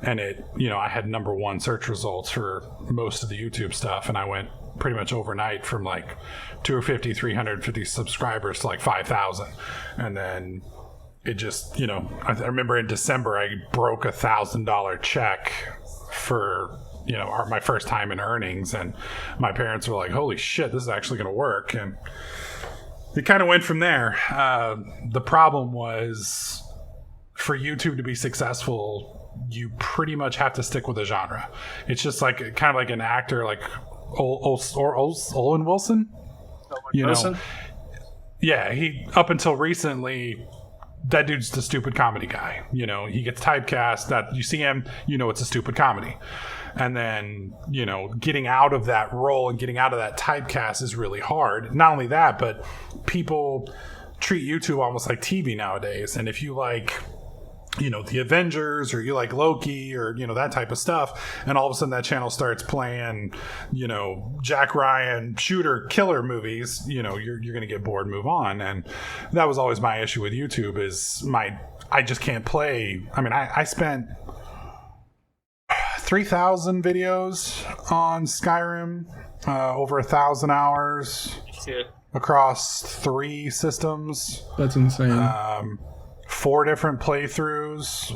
And it, I had #1 search results for most of the YouTube stuff, and I went pretty much overnight from like 250, 350 subscribers to like 5,000. And then it just, I remember in December, I broke $1,000 check for, my first time in earnings. And my parents were like, holy shit, this is actually going to work. And it kind of went from there. The problem was, for YouTube to be successful, you pretty much have to stick with a genre. It's just like kind of like an actor, like Owen Wilson. Wilson? Yeah, he up until recently, that dude's the stupid comedy guy. He gets typecast. That you see him, it's a stupid comedy. And then, getting out of that role and getting out of that typecast is really hard. Not only that, but people treat YouTube almost like TV nowadays. And if you like, the Avengers, or you like Loki, or, that type of stuff, and all of a sudden that channel starts playing, Jack Ryan shooter killer movies, you're going to get bored and move on. And that was always my issue with YouTube is I just can't play. I mean, I spent 3,000 videos on Skyrim, over 1,000 hours across 3 systems. That's insane. 4 different playthroughs.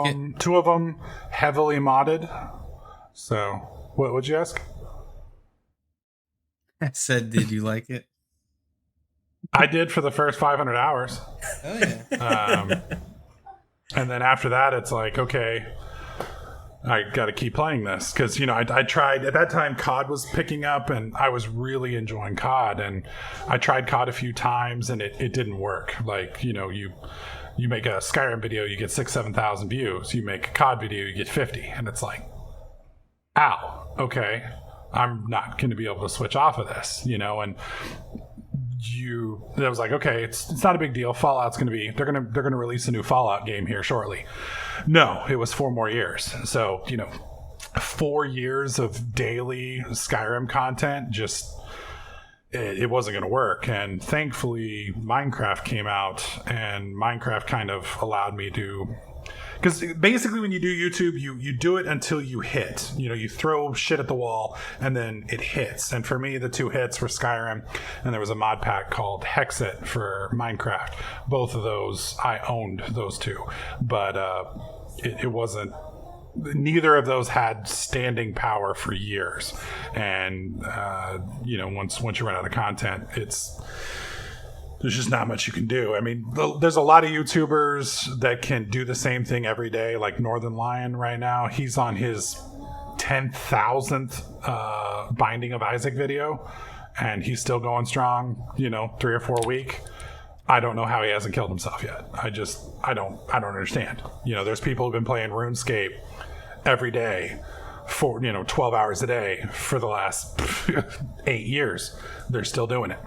Did 2 of them heavily modded. So, what'd you ask? I said, did you like it? I did for the first 500 hours. Oh, yeah. And then after that, it's like, okay, I got to keep playing this. Because, I tried, at that time, COD was picking up, and I was really enjoying COD. And I tried COD a few times, and it didn't work. Like, you make a Skyrim video, you get 7,000 views. You make a COD video, you get 50. And it's like, ow, okay, I'm not going to be able to switch off of this, and I was like, okay, it's not a big deal. Fallout's going to be, they're going to release a new Fallout game here shortly. No, it was 4 more years. So, 4 years of daily Skyrim content, just, it wasn't going to work. And thankfully Minecraft came out, and Minecraft kind of allowed me to, because basically when you do YouTube, you do it until you hit, you throw shit at the wall and then it hits. And for me, the 2 hits were Skyrim, and there was a mod pack called Hexit for Minecraft. Both of those, I owned those 2, but it wasn't, neither of those had standing power for years. And once you run out of content, there's just not much you can do. I mean, there's a lot of YouTubers that can do the same thing every day, like Northern Lion right now. He's on his 10,000th Binding of Isaac video, and he's still going strong, 3 or 4 a week. I don't know how he hasn't killed himself yet. I don't understand. There's people who've been playing RuneScape every day for 12 hours a day for the last 8 years. They're still doing it.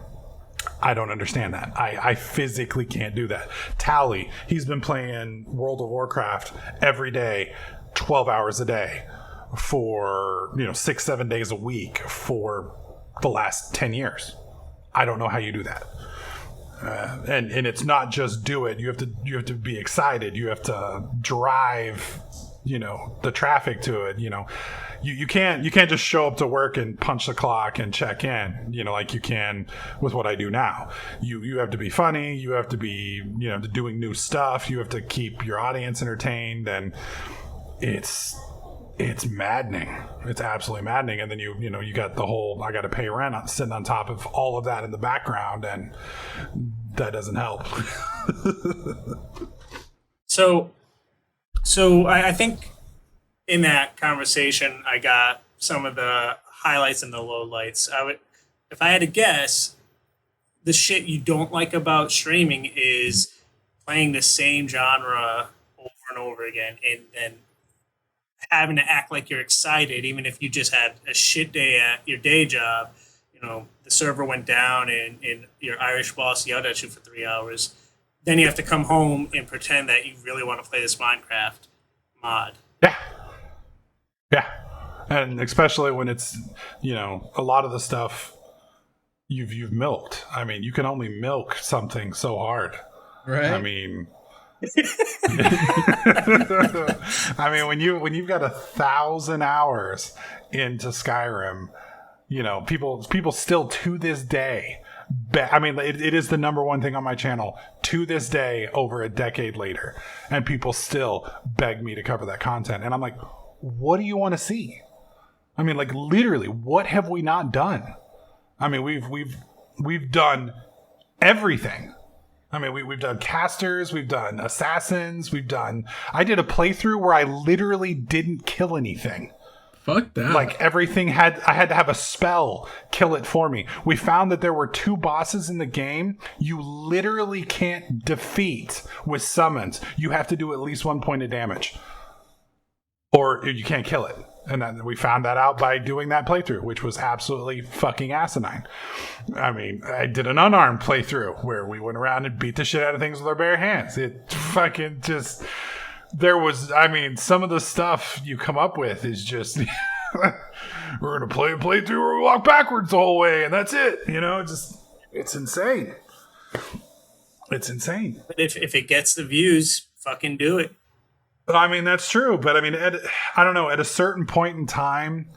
I don't understand that. I physically can't do that. Tally, he's been playing World of Warcraft every day, 12 hours a day for 6-7 days a week for the last 10 years. I don't know how you do that. And it's not just do it. You have to be excited. You have to drive the traffic to it. You can't just show up to work and punch the clock and check in, like you can with what I do now. You have to be funny. You have to be, doing new stuff. You have to keep your audience entertained. And it's it's maddening. It's absolutely maddening. And then you got the whole, I got to pay rent sitting on top of all of that in the background, and that doesn't help. So I think in that conversation, I got some of the highlights and the lowlights. If I had to guess, the shit you don't like about streaming is playing the same genre over and over again, and then having to act like you're excited, even if you just had a shit day at your day job. The server went down and your Irish boss yelled at you for 3 hours. Then you have to come home and pretend that you really want to play this Minecraft mod. Yeah. And especially when it's, a lot of the stuff you've milked. I mean, you can only milk something so hard. Right. I mean, when you've got 1,000 hours into Skyrim, people still to this day. It is the number one thing on my channel to this day, over a decade later, and people still beg me to cover that content. And I'm like, what do you want to see? I mean, like, literally, what have we not done? I mean, we've done everything. I mean, we've done casters, we've done assassins, I did a playthrough where I literally didn't kill anything. Fuck that. Like, everything I had to have a spell kill it for me. We found that there were 2 bosses in the game you literally can't defeat with summons. You have to do at least 1 point of damage, or you can't kill it. And then we found that out by doing that playthrough, which was absolutely fucking asinine. I mean, I did an unarmed playthrough where we went around and beat the shit out of things with our bare hands. It fucking just... some of the stuff you come up with is just... we're going to play a playthrough where we walk backwards the whole way, and that's it. It's insane. It's insane. But if it gets the views, fucking do it. I mean, that's true, but I mean, I don't know. At a certain point in time,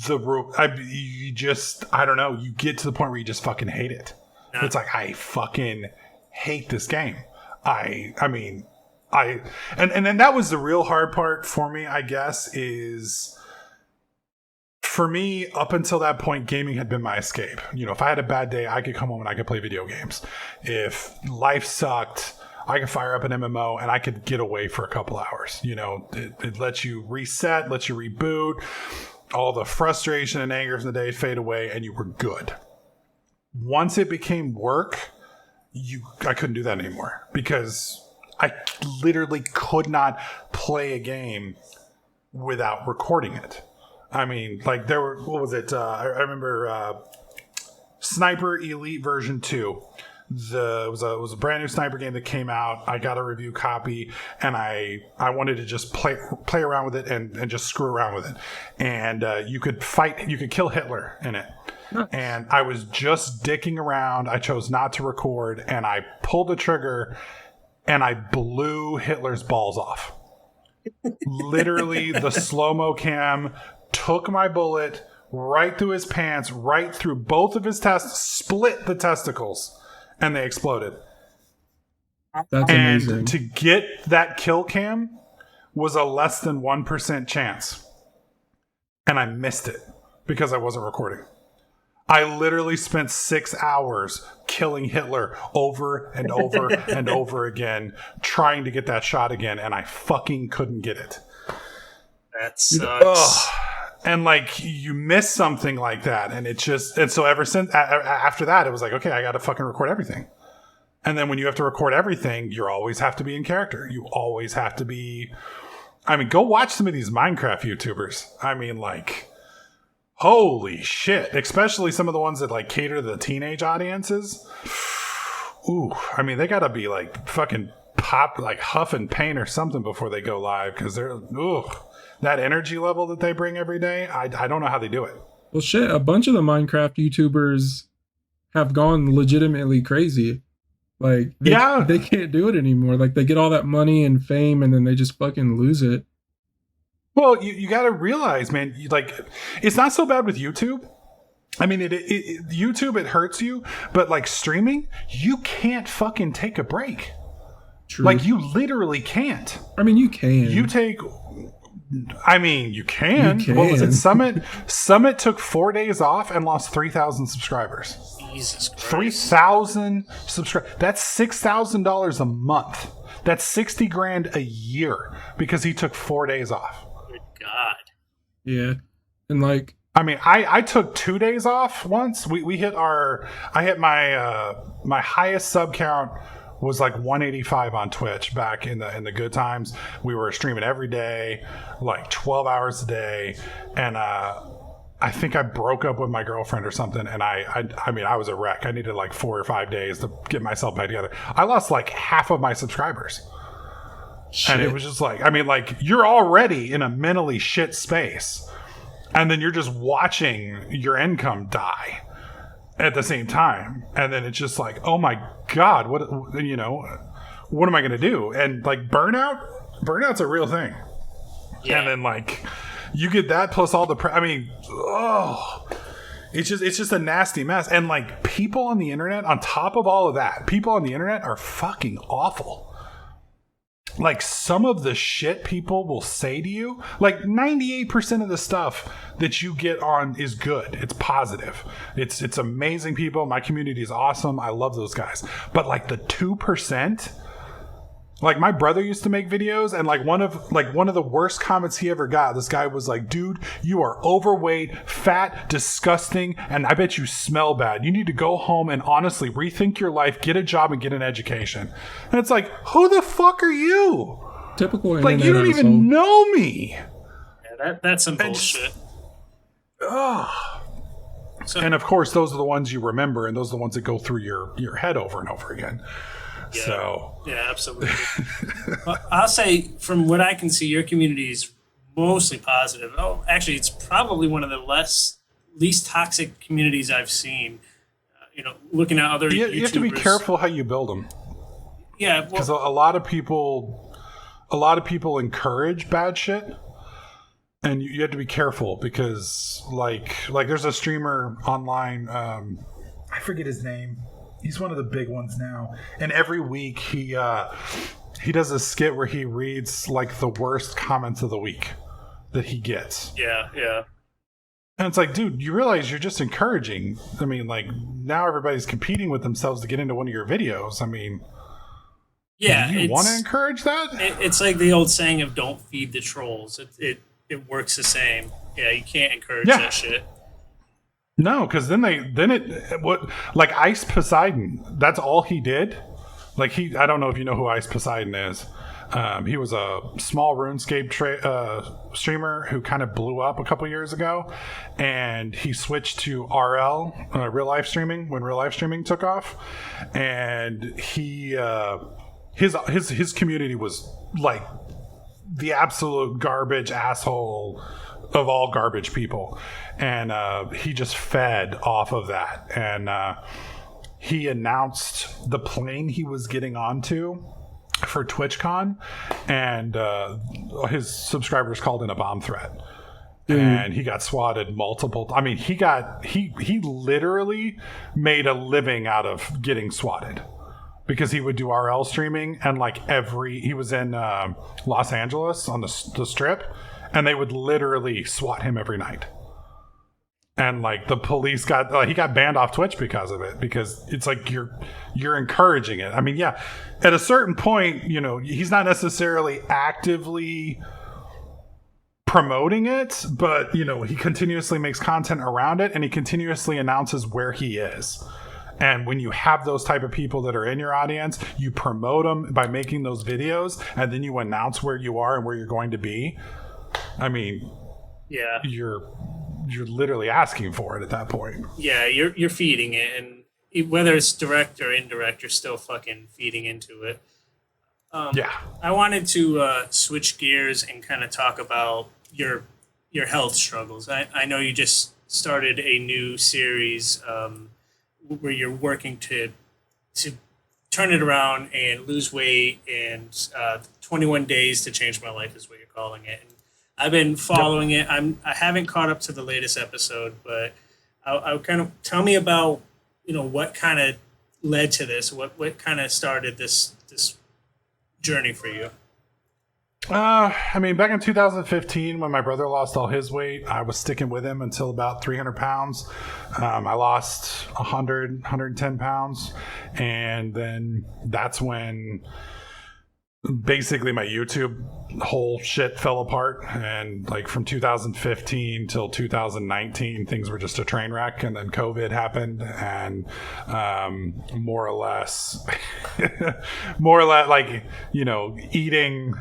you get to the point where you just fucking hate it. Yeah. It's like, I fucking hate this game. And then that was the real hard part for me, I guess, is for me, up until that point, gaming had been my escape. If I had a bad day, I could come home and I could play video games. If life sucked, I could fire up an MMO and I could get away for a couple hours. It lets you reset, lets you reboot. All the frustration and anger from the day fade away, and you were good. Once it became work, I couldn't do that anymore, because I literally could not play a game without recording it. I mean, like, there were, what was it? I remember Sniper Elite version 2. It was a brand new sniper game that came out. I got a review copy, and I wanted to just play around with it and just screw around with it. And you could kill Hitler in it. Nice. And I was just dicking around. I chose not to record, and I pulled the trigger, and I blew Hitler's balls off. Literally, the slow-mo cam took my bullet right through his pants, right through both of his split the testicles. And they exploded. That's amazing. And to get that kill cam was a less than 1% chance. And I missed it because I wasn't recording. I literally spent 6 hours killing Hitler over and over and over again, trying to get that shot again, and I fucking couldn't get it. That sucks. Ugh. And like, you miss something like that, and so ever since after that, it was like, okay, I got to fucking record everything. And then when you have to record everything, you always have to be in character. You always have to be. I mean, go watch some of these Minecraft YouTubers. I mean, like, holy shit! Especially some of the ones that like cater to the teenage audiences. Ooh, I mean, they gotta be like fucking huff and paint or something before they go live, because they're that energy level that they bring every day, I don't know how they do it. Well, shit, a bunch of the Minecraft YouTubers have gone legitimately crazy. Like, they can't do it anymore. Like, they get all that money and fame, and then they just fucking lose it. Well, you got to realize, man, it's not so bad with YouTube. I mean, YouTube, it hurts you, but like streaming, you can't fucking take a break. True. Like, you literally can't. I mean, you can. You take I mean, you can. What was it? Summit took 4 days off and lost 3,000 subscribers. Jesus Christ. 3,000 subscribers. That's $6,000 a month. That's 60 grand a year because he took 4 days off. Good God. Yeah. And like, I mean, I took 2 days off once. I hit my highest sub count was like 185 on Twitch back in the good times. We were streaming every day, like 12 hours a day, and I think I broke up with my girlfriend or something, and I mean, I was a wreck. I needed like 4 or 5 days to get myself back together. I lost like half of my subscribers. Shit. And it was just like, I mean, like, you're already in a mentally shit space, and then you're just watching your income die at the same time, and then it's just like, oh my God, what am I gonna do? And like, burnout's a real thing. Yeah. And then like, you get that plus all the it's just a nasty mess. And like, people on the internet, on top of all of that, people on the internet are fucking awful. Like, some of the shit people will say to you, like 98% of the stuff that you get on is good. It's positive. It's amazing people. My community is awesome. I love those guys. But like the 2%, like, my brother used to make videos, and like one of the worst comments he ever got, this guy was like, dude, you are overweight, fat, disgusting, and I bet you smell bad. You need to go home and honestly rethink your life, get a job, and get an education. And it's like, who the fuck are you? Typical internet like, you don't asshole. even know me. Yeah, that's some bullshit. And of course, those are the ones you remember, and those are the ones that go through your head over and over again. Yeah. So yeah, absolutely. Well, I'll say, from what I can see, your community is mostly positive. Oh, actually, it's probably one of the least toxic communities I've seen. Looking at other YouTubers. You have to be careful how you build them. Yeah, because a lot of people encourage bad shit, and you have to be careful because like there's a streamer online. I forget his name. He's one of the big ones now, and every week he does a skit where he reads like the worst comments of the week that he gets. Yeah. And it's like, dude, you realize you're just encouraging. I mean, like, now everybody's competing with themselves to get into one of your videos. I mean, yeah, do you want to encourage that? It's like the old saying of "Don't feed the trolls." It works the same. Yeah, you can't encourage that shit. No, because like Ice Poseidon, that's all he did. Like, I don't know if you know who Ice Poseidon is. He was a small RuneScape streamer who kind of blew up a couple years ago, and he switched to RL, real life streaming, when real life streaming took off, and he his community was like the absolute garbage asshole of all garbage people, and he just fed off of that, and he announced the plane he was getting onto for TwitchCon, and his subscribers called in a bomb threat. And he got swatted multiple. I mean, he literally made a living out of getting swatted, because he would do RL streaming, and like he was in Los Angeles on the strip, and they would literally swat him every night. And like, the police he got banned off Twitch because of it, because it's like you're encouraging it. I mean, yeah, at a certain point, he's not necessarily actively promoting it, but he continuously makes content around it, and he continuously announces where he is. And when you have those type of people that are in your audience, you promote them by making those videos, and then you announce where you are and where you're going to be. I mean, yeah, you're literally asking for it at that point. Yeah, you're feeding it, and whether it's direct or indirect, you're still fucking feeding into it. Yeah. I wanted to switch gears and kind of talk about your health struggles. I know you just started a new series where you're working to turn it around and lose weight, and 21 days to change my life is what you're calling it. And I've been following it. I haven't caught up to the latest episode, but I'll kind of tell me about what kind of led to this. What kind of started this journey for you? I mean, back in 2015, when my brother lost all his weight, I was sticking with him until about 300 pounds. I lost 100, 110 pounds. And then that's when basically my YouTube whole shit fell apart. And like from 2015 till 2019, things were just a train wreck. And then COVID happened, and more or less, like, you know, eating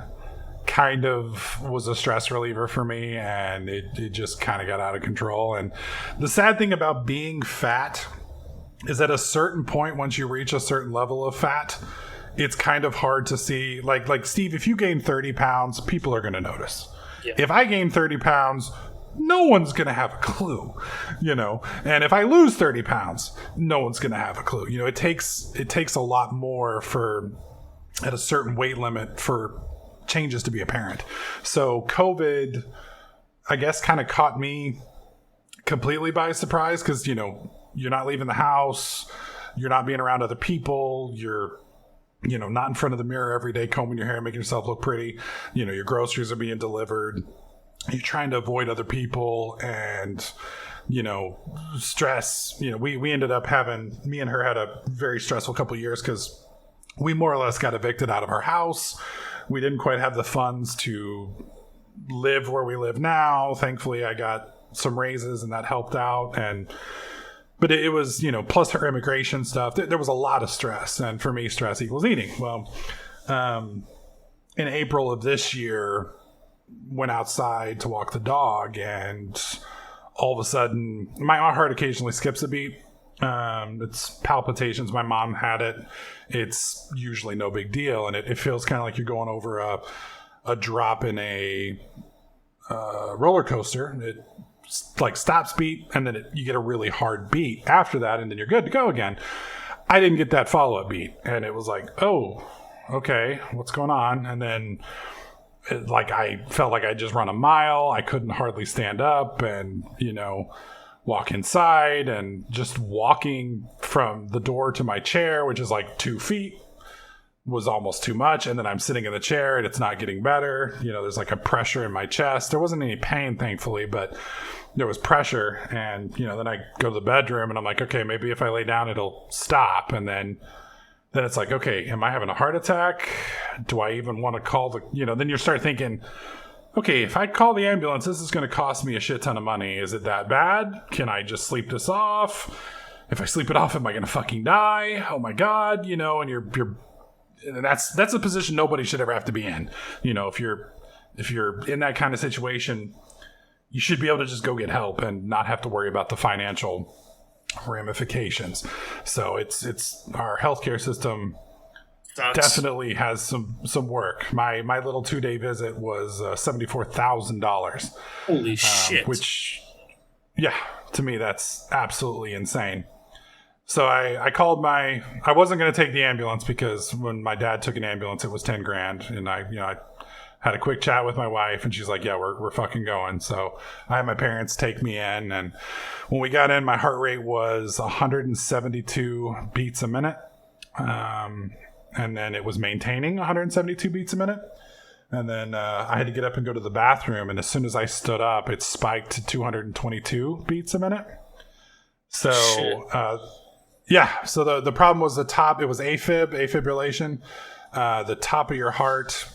kind of was a stress reliever for me, and it just kind of got out of control. And the sad thing about being fat is at a certain point, once you reach a certain level of fat, it's kind of hard to see. Like Steve, if you gain 30 pounds, people are going to notice. Yeah. If I gain 30 pounds, no one's going to have a clue, you know. And if I lose 30 pounds, no one's going to have a clue. You know, it takes a lot more for at a certain weight limit for changes to be apparent. So COVID, I guess, kind of caught me completely by surprise, because, you know, you're not leaving the house, you're not being around other people, you're, you know, not in front of the mirror every day combing your hair, making yourself look pretty, you know, your groceries are being delivered, you're trying to avoid other people, and, you know, stress. You know, we ended up having, me and her had a very stressful couple of years, because we more or less got evicted out of our house. We didn't quite have the funds to live where we live now. Thankfully, I got some raises, and that helped out. But it was, you know, plus her immigration stuff. There was a lot of stress. And for me, stress equals eating. Well, in April of this year, went outside to walk the dog, and all of a sudden, my heart occasionally skips a beat. It's palpitations. My mom had it. It's usually no big deal, and it feels kind of like you're going over a drop in a roller coaster. It like stops beat, and then you get a really hard beat after that, and then you're good to go again. I didn't get that follow-up beat, and it was like, oh, okay, what's going on? And then I felt like I just run a mile. I couldn't hardly stand up, and, you know, walk inside, and just walking from the door to my chair, which is like 2 feet, was almost too much. And then I'm sitting in the chair, and it's not getting better. You know, there's like a pressure in my chest. There wasn't any pain, thankfully, but there was pressure. And, you know, then I go to the bedroom, and I'm like, okay, maybe if I lay down, it'll stop. And then it's like, okay, am I having a heart attack? Do I even want to call then you start thinking, okay, if I call the ambulance, this is going to cost me a shit ton of money. Is it that bad? Can I just sleep this off? If I sleep it off, am I going to fucking die? Oh my God, you know, and that's a position nobody should ever have to be in. You know, if you're in that kind of situation, you should be able to just go get help and not have to worry about the financial ramifications. So it's our healthcare system definitely has some work. My little 2-day visit was $74,000. Holy shit! Which, yeah, to me that's absolutely insane. So I called I wasn't going to take the ambulance, because when my dad took an ambulance, it was $10,000, and I had a quick chat with my wife, and she's like, yeah, we're fucking going. So I had my parents take me in, and when we got in, my heart rate was 172 beats a minute. And then it was maintaining 172 beats a minute. And then I had to get up and go to the bathroom. And as soon as I stood up, it spiked to 222 beats a minute. So, so the problem was the top. It was afibrillation. The top of your heart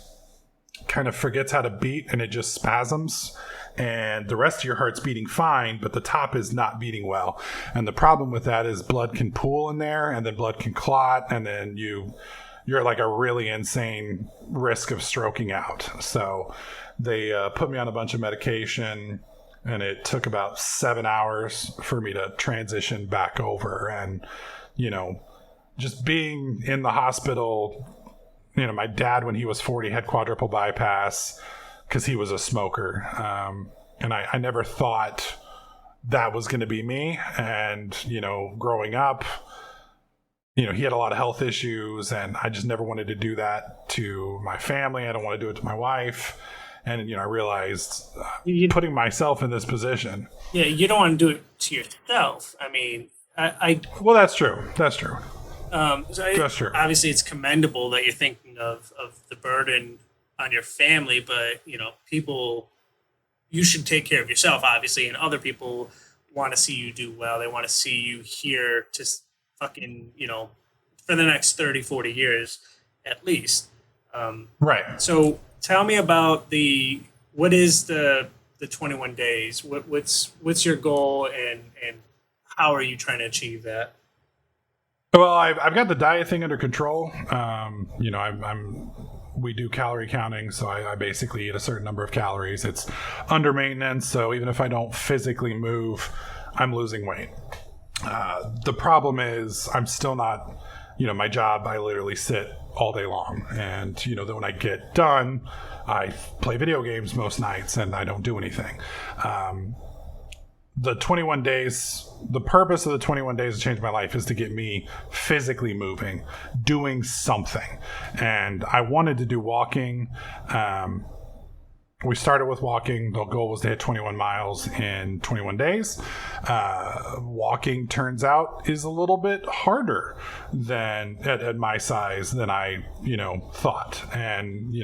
kind of forgets how to beat, and it just spasms. And the rest of your heart's beating fine, but the top is not beating well. And the problem with that is blood can pool in there, and then blood can clot, and then you're like a really insane risk of stroking out. So they put me on a bunch of medication, and it took about 7 hours for me to transition back over. And, you know, just being in the hospital, you know, my dad, when he was 40, had quadruple bypass because he was a smoker. And I never thought that was going to be me. And, you know, growing up, you know, he had a lot of health issues, and I just never wanted to do that to my family. I don't want to do it to my wife. And, you know, I realized putting myself in this position. Yeah, you don't want to do it to yourself. I mean, well, that's true. That's true. That's true. Obviously, it's commendable that you're thinking of the burden on your family, but people, you should take care of yourself, obviously, and other people want to see you do well. They want to see you here to fucking, for the next 30, 40 years at least. Right. So tell me about what is the 21 days? What's your goal, and how are you trying to achieve that? Well, I've got the diet thing under control. We do calorie counting, so I basically eat a certain number of calories. It's under maintenance, so even if I don't physically move, I'm losing weight. The problem is I'm still not, my job, I literally sit all day long. And, then when I get done, I play video games most nights and I don't do anything. The 21 days, the purpose of the 21 days to change my life is to get me physically moving, doing something. And I wanted to do walking. We started with walking. The goal was to hit 21 miles in 21 days. Walking, turns out, is a little bit harder than at my size than I, thought. And,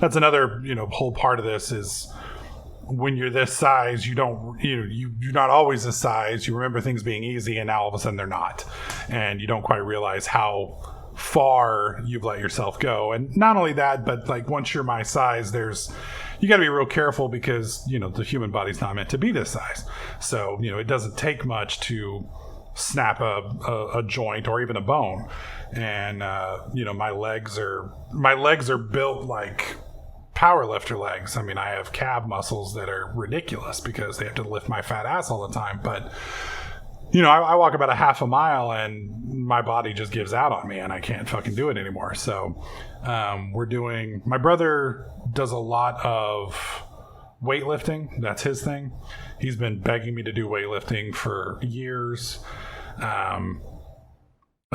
that's another, whole part of this is when you're this size, you're not always this size. You remember things being easy, and now all of a sudden they're not. And you don't quite realize how far you've let yourself go. And not only that, but like once you're my size, you got to be real careful because, the human body's not meant to be this size. So, it doesn't take much to snap a joint or even a bone. And, my legs are built like powerlifter legs. I mean, I have calf muscles that are ridiculous because they have to lift my fat ass all the time. But, I walk about a half a mile and my body just gives out on me and I can't fucking do it anymore. So, my brother does a lot of weightlifting. That's his thing. He's been begging me to do weightlifting for years.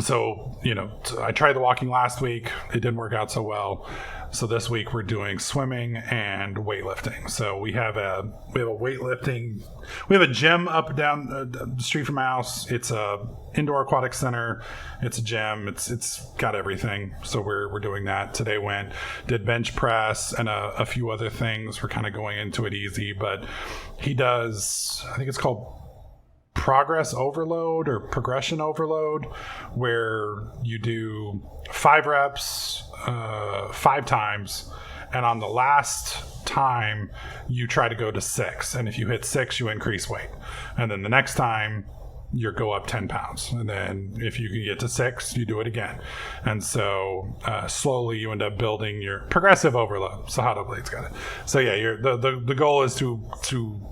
So, I tried the walking last week. It didn't work out so well. So this week we're doing swimming and weightlifting. So we have a gym up down the street from my house. It's a indoor aquatic center. It's a gym. It's got everything. So we're doing that. Today did bench press and a few other things. We're kind of going into it easy, but he does, I think it's called progress overload or progression overload, where you do 5 reps 5 times, and on the last time you try to go to 6, and if you hit 6 you increase weight, and then the next time you go up 10 pounds, and then if you can get to 6 you do it again, and so slowly you end up building your progressive overload. So Hot Blade's got it. So yeah, the goal is to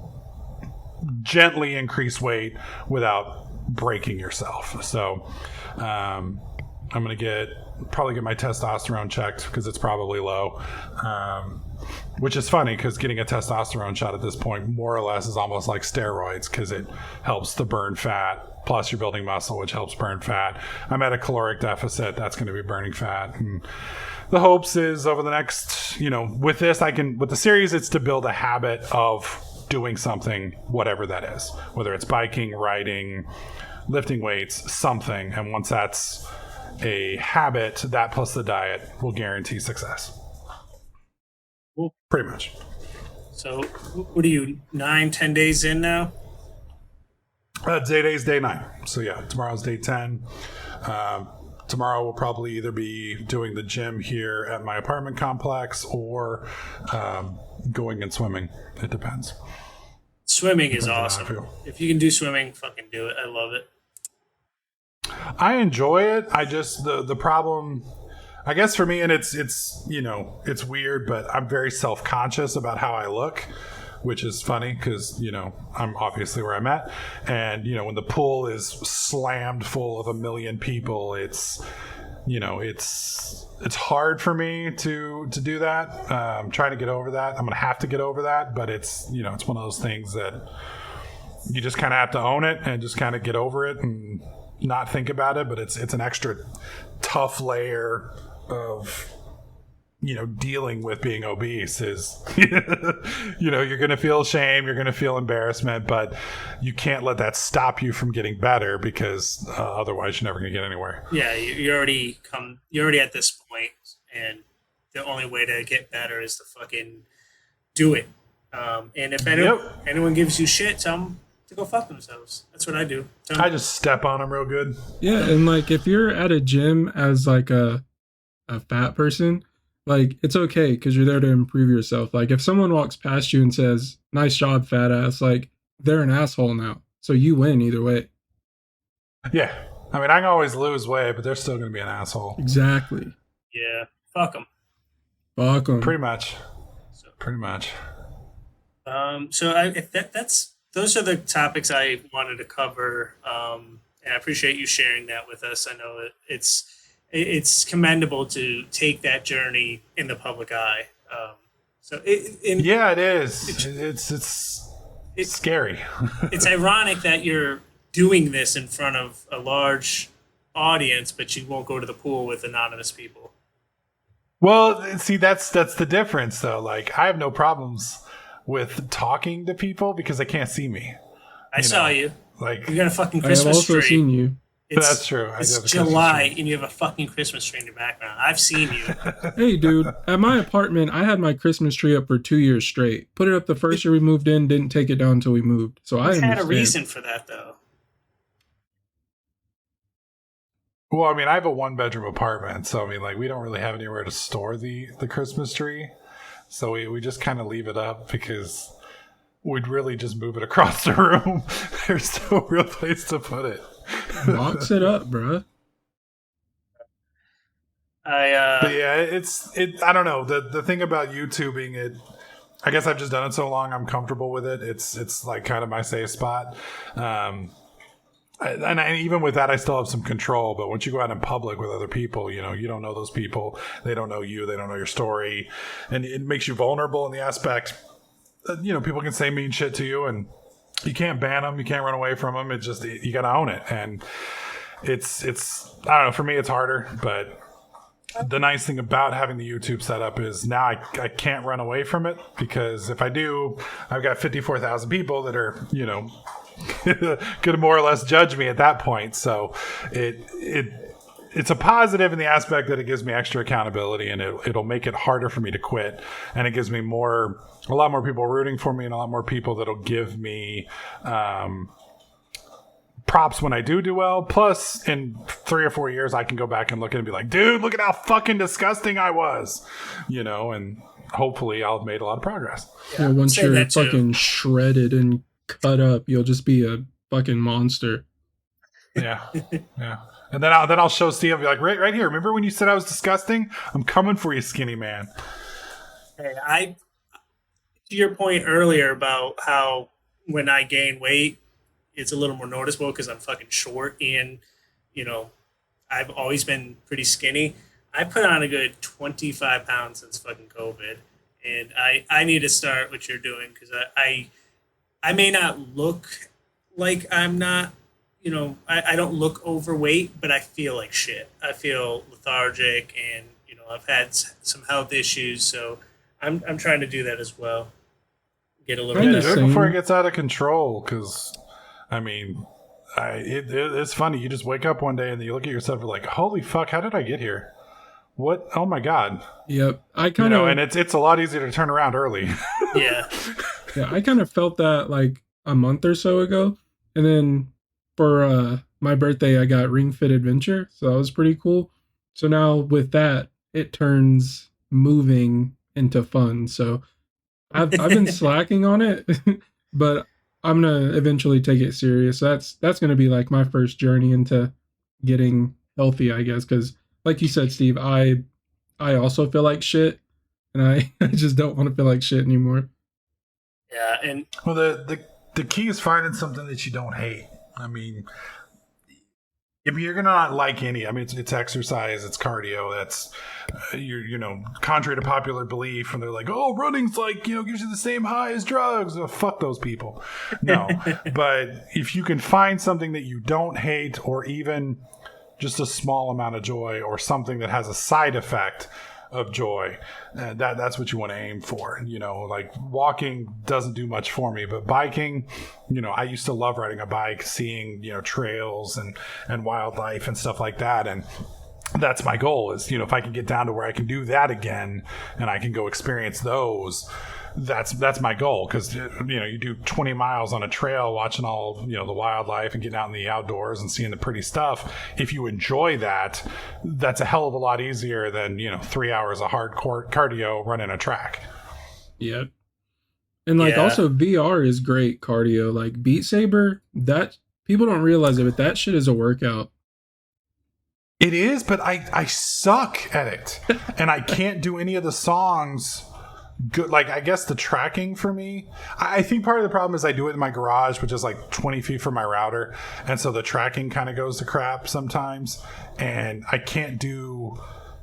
gently increase weight without breaking yourself. So I'm going to probably get my testosterone checked because it's probably low, which is funny because getting a testosterone shot at this point more or less is almost like steroids because it helps to burn fat, plus you're building muscle, which helps burn fat. I'm at a caloric deficit. That's going to be burning fat. And the hopes is over the next, with the series, it's to build a habit of doing something, whatever that is, whether it's biking, riding, lifting weights, something. And once that's a habit, that plus the diet will guarantee success. Cool. Pretty much. So what are you, 9-10 days in now? Today's day 9. So yeah, tomorrow's day 10. Tomorrow we'll probably either be doing the gym here at my apartment complex or going and swimming. It depends. Swimming is awesome. If you can do swimming, fucking do it. I love it. I enjoy it. I just the problem, I guess for me, and it's weird, but I'm very self-conscious about how I look, which is funny because I'm obviously where I'm at, and when the pool is slammed full of 1 million people, it's hard for me to do that. I'm trying to get over that. I'm gonna have to get over that, but it's it's one of those things that you just kind of have to own it and just kind of get over it and not think about it. But it's an extra tough layer of dealing with being obese is you're gonna feel shame, you're gonna feel embarrassment, but you can't let that stop you from getting better because otherwise you're never gonna get anywhere. Yeah, you're already at this point, and the only way to get better is to fucking do it. And if anyone gives you shit, tell them to go fuck themselves. That's what I do. I just step on them real good. Yeah, and like if you're at a gym as like a fat person, like it's okay because you're there to improve yourself. Like if someone walks past you and says, "Nice job, fat ass," like they're an asshole now. So you win either way. Yeah. I mean, I can always lose weight, but they're still going to be an asshole. Exactly. Yeah. Fuck them. Fuck them. Pretty much. Pretty much. So those are the topics I wanted to cover, and I appreciate you sharing that with us. I know it's commendable to take that journey in the public eye. It is. It's scary. It's ironic that you're doing this in front of a large audience, but you won't go to the pool with anonymous people. Well, see, that's the difference, though. Like, I have no problems with talking to people because they can't see me. I saw you. Like, you got a fucking I have Christmas also tree. seen you. That's true. It's July, and you have a fucking Christmas tree in your background. I've seen you. Hey, dude, at my apartment, I had my Christmas tree up for 2 years straight. Put it up the first year we moved in, didn't take it down until we moved. So I had a reason for that, though. Well, I mean, I have a 1-bedroom apartment, so I mean, like, we don't really have anywhere to store the Christmas tree. So we just kind of leave it up because we'd really just move it across the room. There's no real place to put it. Box it up, bruh. But yeah, I don't know. The thing about YouTubing, I guess I've just done it so long, I'm comfortable with it. It's like kind of my safe spot. And even with that, I still have some control. But once you go out in public with other people, you don't know those people. They don't know you. They don't know your story. And it makes you vulnerable in the aspect that, people can say mean shit to you and you can't ban them. You can't run away from them. It's just, you got to own it. And it's, I don't know, for me, it's harder. But the nice thing about having the YouTube set up is now I can't run away from it, because if I do, I've got 54,000 people that are, could more or less judge me at that point. So it's a positive in the aspect that it gives me extra accountability, and it'll make it harder for me to quit. And it gives me a lot more people rooting for me, and a lot more people that'll give me props when I do well. Plus, in 3 or 4 years, I can go back and look at it and be like, dude, look at how fucking disgusting I was, and hopefully I'll have made a lot of progress. Yeah, once you're fucking shredded and cut up, you'll just be a fucking monster. Yeah. And then I'll show Steve and be like, right here, remember when you said I was disgusting? I'm coming for you, skinny man. Hey, to your point earlier about how when I gain weight, it's a little more noticeable because I'm fucking short, and I've always been pretty skinny. I put on a good 25 pounds since fucking COVID, and I need to start what you're doing, because I may not look like I'm not, I don't look overweight, but I feel like shit. I feel lethargic, and I've had some health issues, so I'm trying to do that as well. Get a little better. Do it before it gets out of control, because I mean, it's funny. You just wake up one day and you look at yourself and you're like, holy fuck, how did I get here? What? Oh my God. Yep. I kind of, and it's a lot easier to turn around early. Yeah. Yeah, I kind of felt that like a month or so ago. And then for my birthday, I got Ring Fit Adventure. So that was pretty cool. So now with that, it turns moving into fun. So I've been slacking on it, but I'm going to eventually take it serious. So that's going to be like my first journey into getting healthy, I guess. Because like you said, Steve, I also feel like shit, and I just don't want to feel like shit anymore. Yeah, and well, the key is finding something that you don't hate. I mean, you're gonna not like any. I mean, it's exercise, it's cardio. That's contrary to popular belief, and they're like, oh, running's like gives you the same high as drugs. Oh, fuck those people. No, but if you can find something that you don't hate, or even just a small amount of joy, or something that has a side effect of joy, that's what you want to aim for. Like walking doesn't do much for me, but biking, I used to love riding a bike, seeing trails and wildlife and stuff like that, and that's my goal is, if I can get down to where I can do that again and I can go experience those, that's my goal. Because you do 20 miles on a trail watching all the wildlife and getting out in the outdoors and seeing the pretty stuff. If you enjoy that, that's a hell of a lot easier than 3 hours of hardcore cardio running a track. Yeah. And also VR is great cardio. Like Beat Saber, that people don't realize it, but that shit is a workout. It is, but I suck at it. And I can't do any of the songs good. Like, I guess the tracking for me, I think part of the problem is I do it in my garage, which is like 20 feet from my router. And so the tracking kind of goes to crap sometimes. And I can't do,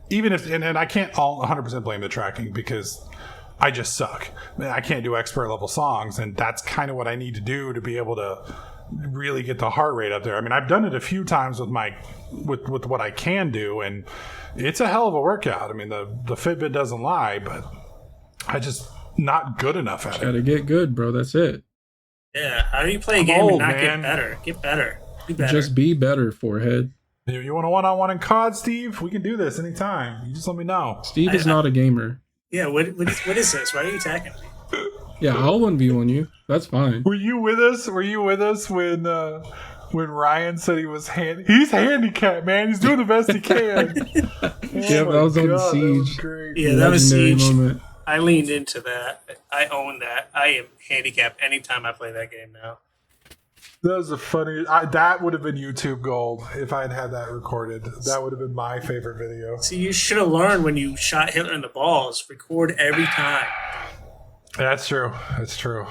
even if, and I can't 100% blame the tracking because I just suck. I can't do expert level songs. And that's kind of what I need to do to be able to really get the heart rate up there. I mean, I've done it a few times with what I can do, and it's a hell of a workout. I mean, the Fitbit doesn't lie, but I just not good enough at it. Gotta get good, bro. That's it. Yeah. How do you play a game and not get better? Get better. Be better. Just be better, forehead. You want a one-on-one in COD, Steve? We can do this anytime. You just let me know. Steve is not a gamer. Yeah. What is this? Why are you attacking me? Yeah, I'll 1v1 you. That's fine. Were you with us? when Ryan said he's handicapped, man? He's doing the best he can. Yeah, that was on Siege. That was great. Yeah, that was Siege. Moment. I leaned into that. I own that. I am handicapped anytime I play that game now. That was a funny. That would have been YouTube gold if I had that recorded. That would have been my favorite video. See, you should have learned when you shot Hitler in the balls. Record every time. That's true. That's true.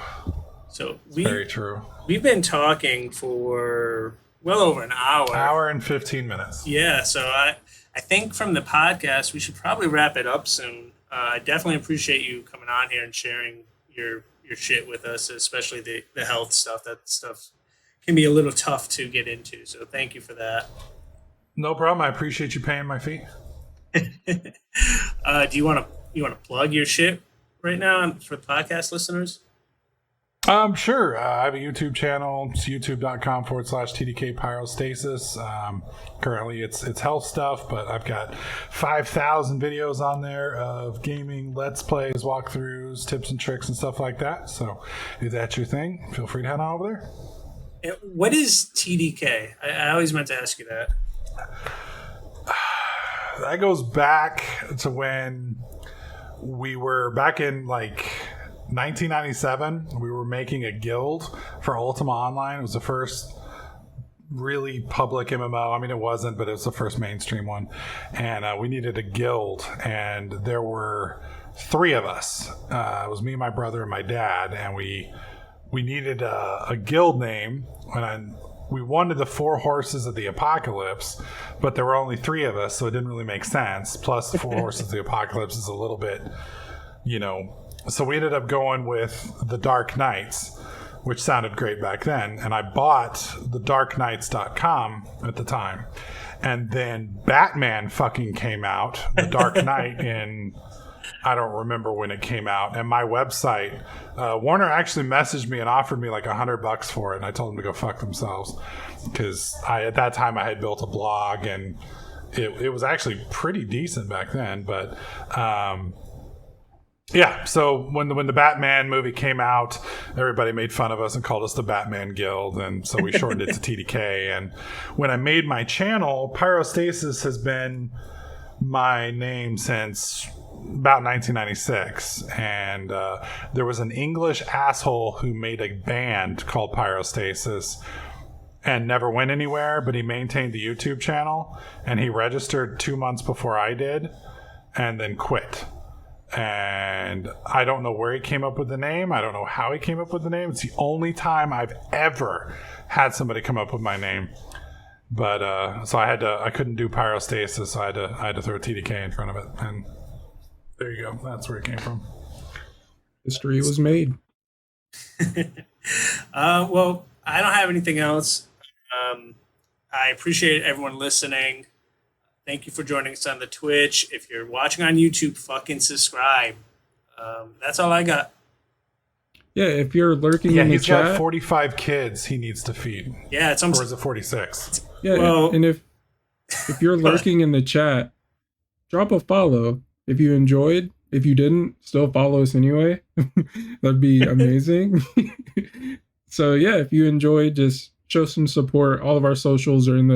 So very true. We've been talking for well over an hour. Hour and 15 minutes. Yeah. So I think from the podcast we should probably wrap it up soon. I definitely appreciate you coming on here and sharing your shit with us, especially the health stuff. That stuff can be a little tough to get into. So thank you for that. No problem. I appreciate you paying my fee. Do you want to plug your shit right now for the podcast listeners? Sure. I have a YouTube channel. It's youtube.com/TDK Pyrostasis. Currently it's health stuff, but I've got 5,000 videos on there of gaming, let's plays, walkthroughs, tips and tricks and stuff like that. So if that's your thing, feel free to head on over there. What is TDK? I always meant to ask you that. That goes back to when we were back in 1997. We were making a guild for Ultima Online. It was the first really public MMO. I mean, it wasn't, but it was the first mainstream one. And we needed a guild, and there were 3 of us. It was me, my brother, and my dad, and we needed a guild name. And we wanted the 4 horses of the apocalypse, but there were only 3 of us, so it didn't really make sense. Plus, the 4 horses of the apocalypse is a little bit, So we ended up going with the Dark Knights, which sounded great back then. And I bought the darkknights.com at the time. And then Batman fucking came out, the Dark Knight, in... I don't remember when it came out. And my website, Warner actually messaged me and offered me $100 for it. And I told them to go fuck themselves. Because at that time I had built a blog, and it was actually pretty decent back then. But yeah, so when the Batman movie came out, everybody made fun of us and called us the Batman Guild. And so we shortened it to TDK. And when I made my channel, Pyrostasis has been my name since about 1996, and there was an English asshole who made a band called Pyrostasis and never went anywhere, but he maintained the YouTube channel, and he registered 2 months before I did and then quit. And I don't know where he came up with the name. I don't know how he came up with the name. It's the only time I've ever had somebody come up with my name. But so I couldn't do Pyrostasis, so I had to throw TDK in front of it, and there you go. That's where it came from. History was made. Well, I don't have anything else. I appreciate everyone listening. Thank you for joining us on the Twitch. If you're watching on YouTube, fucking subscribe. That's all I got. Yeah, if you're lurking in the he's chat. got 45 kids he needs to feed. Yeah, it's almost. Or is it 46? Yeah, well, and if if you're lurking in the chat, drop a follow. If you enjoyed, if you didn't, still follow us anyway. That'd be amazing. So yeah, if you enjoyed, just show some support. All of our socials are in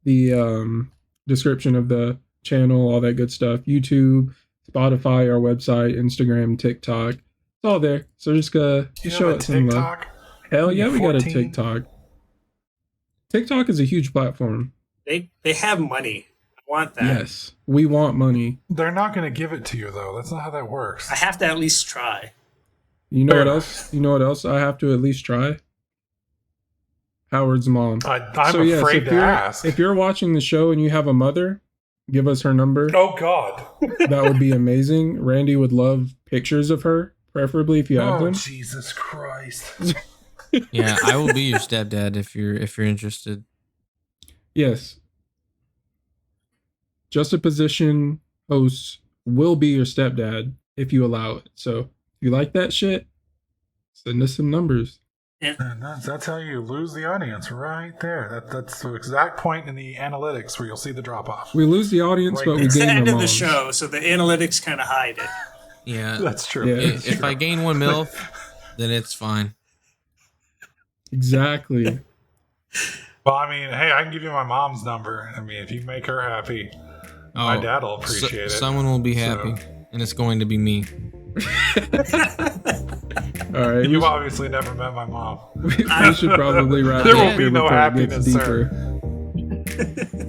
the description of the channel, all that good stuff. YouTube, Spotify, our website, Instagram, TikTok. It's all there. So just show it some love. Hell yeah, we got a TikTok. TikTok is a huge platform. They have money. I want that. Yes, we want money. They're not going to give it to you, though. That's not how that works. I have to at least try. You know what else? You know what else I have to at least try? Howard's mom. I'm afraid to ask. If you're watching the show and you have a mother, give us her number. Oh, God. That would be amazing. Randy would love pictures of her, preferably if you have them. Jesus Christ. Yeah, I will be your stepdad if you're interested. Yes. Just a Position hosts will be your stepdad if you allow it. So if you like that shit, send us some numbers. Yeah. And that's how you lose the audience right there. That's the exact point in the analytics where you'll see the drop off. We lose the audience, Right but there. we It's the gain end the of the moms. show, so the analytics kind of hide it. Yeah, That's true. Yeah. if I gain 1 mil, then it's fine. Exactly. Well, I mean, hey, I can give you my mom's number. I mean, if you make her happy, my dad will appreciate it. Someone will be happy, and it's going to be me. All right. You've obviously never met my mom. We should probably wrap There it will up be here no before it gets happiness, deeper. sir.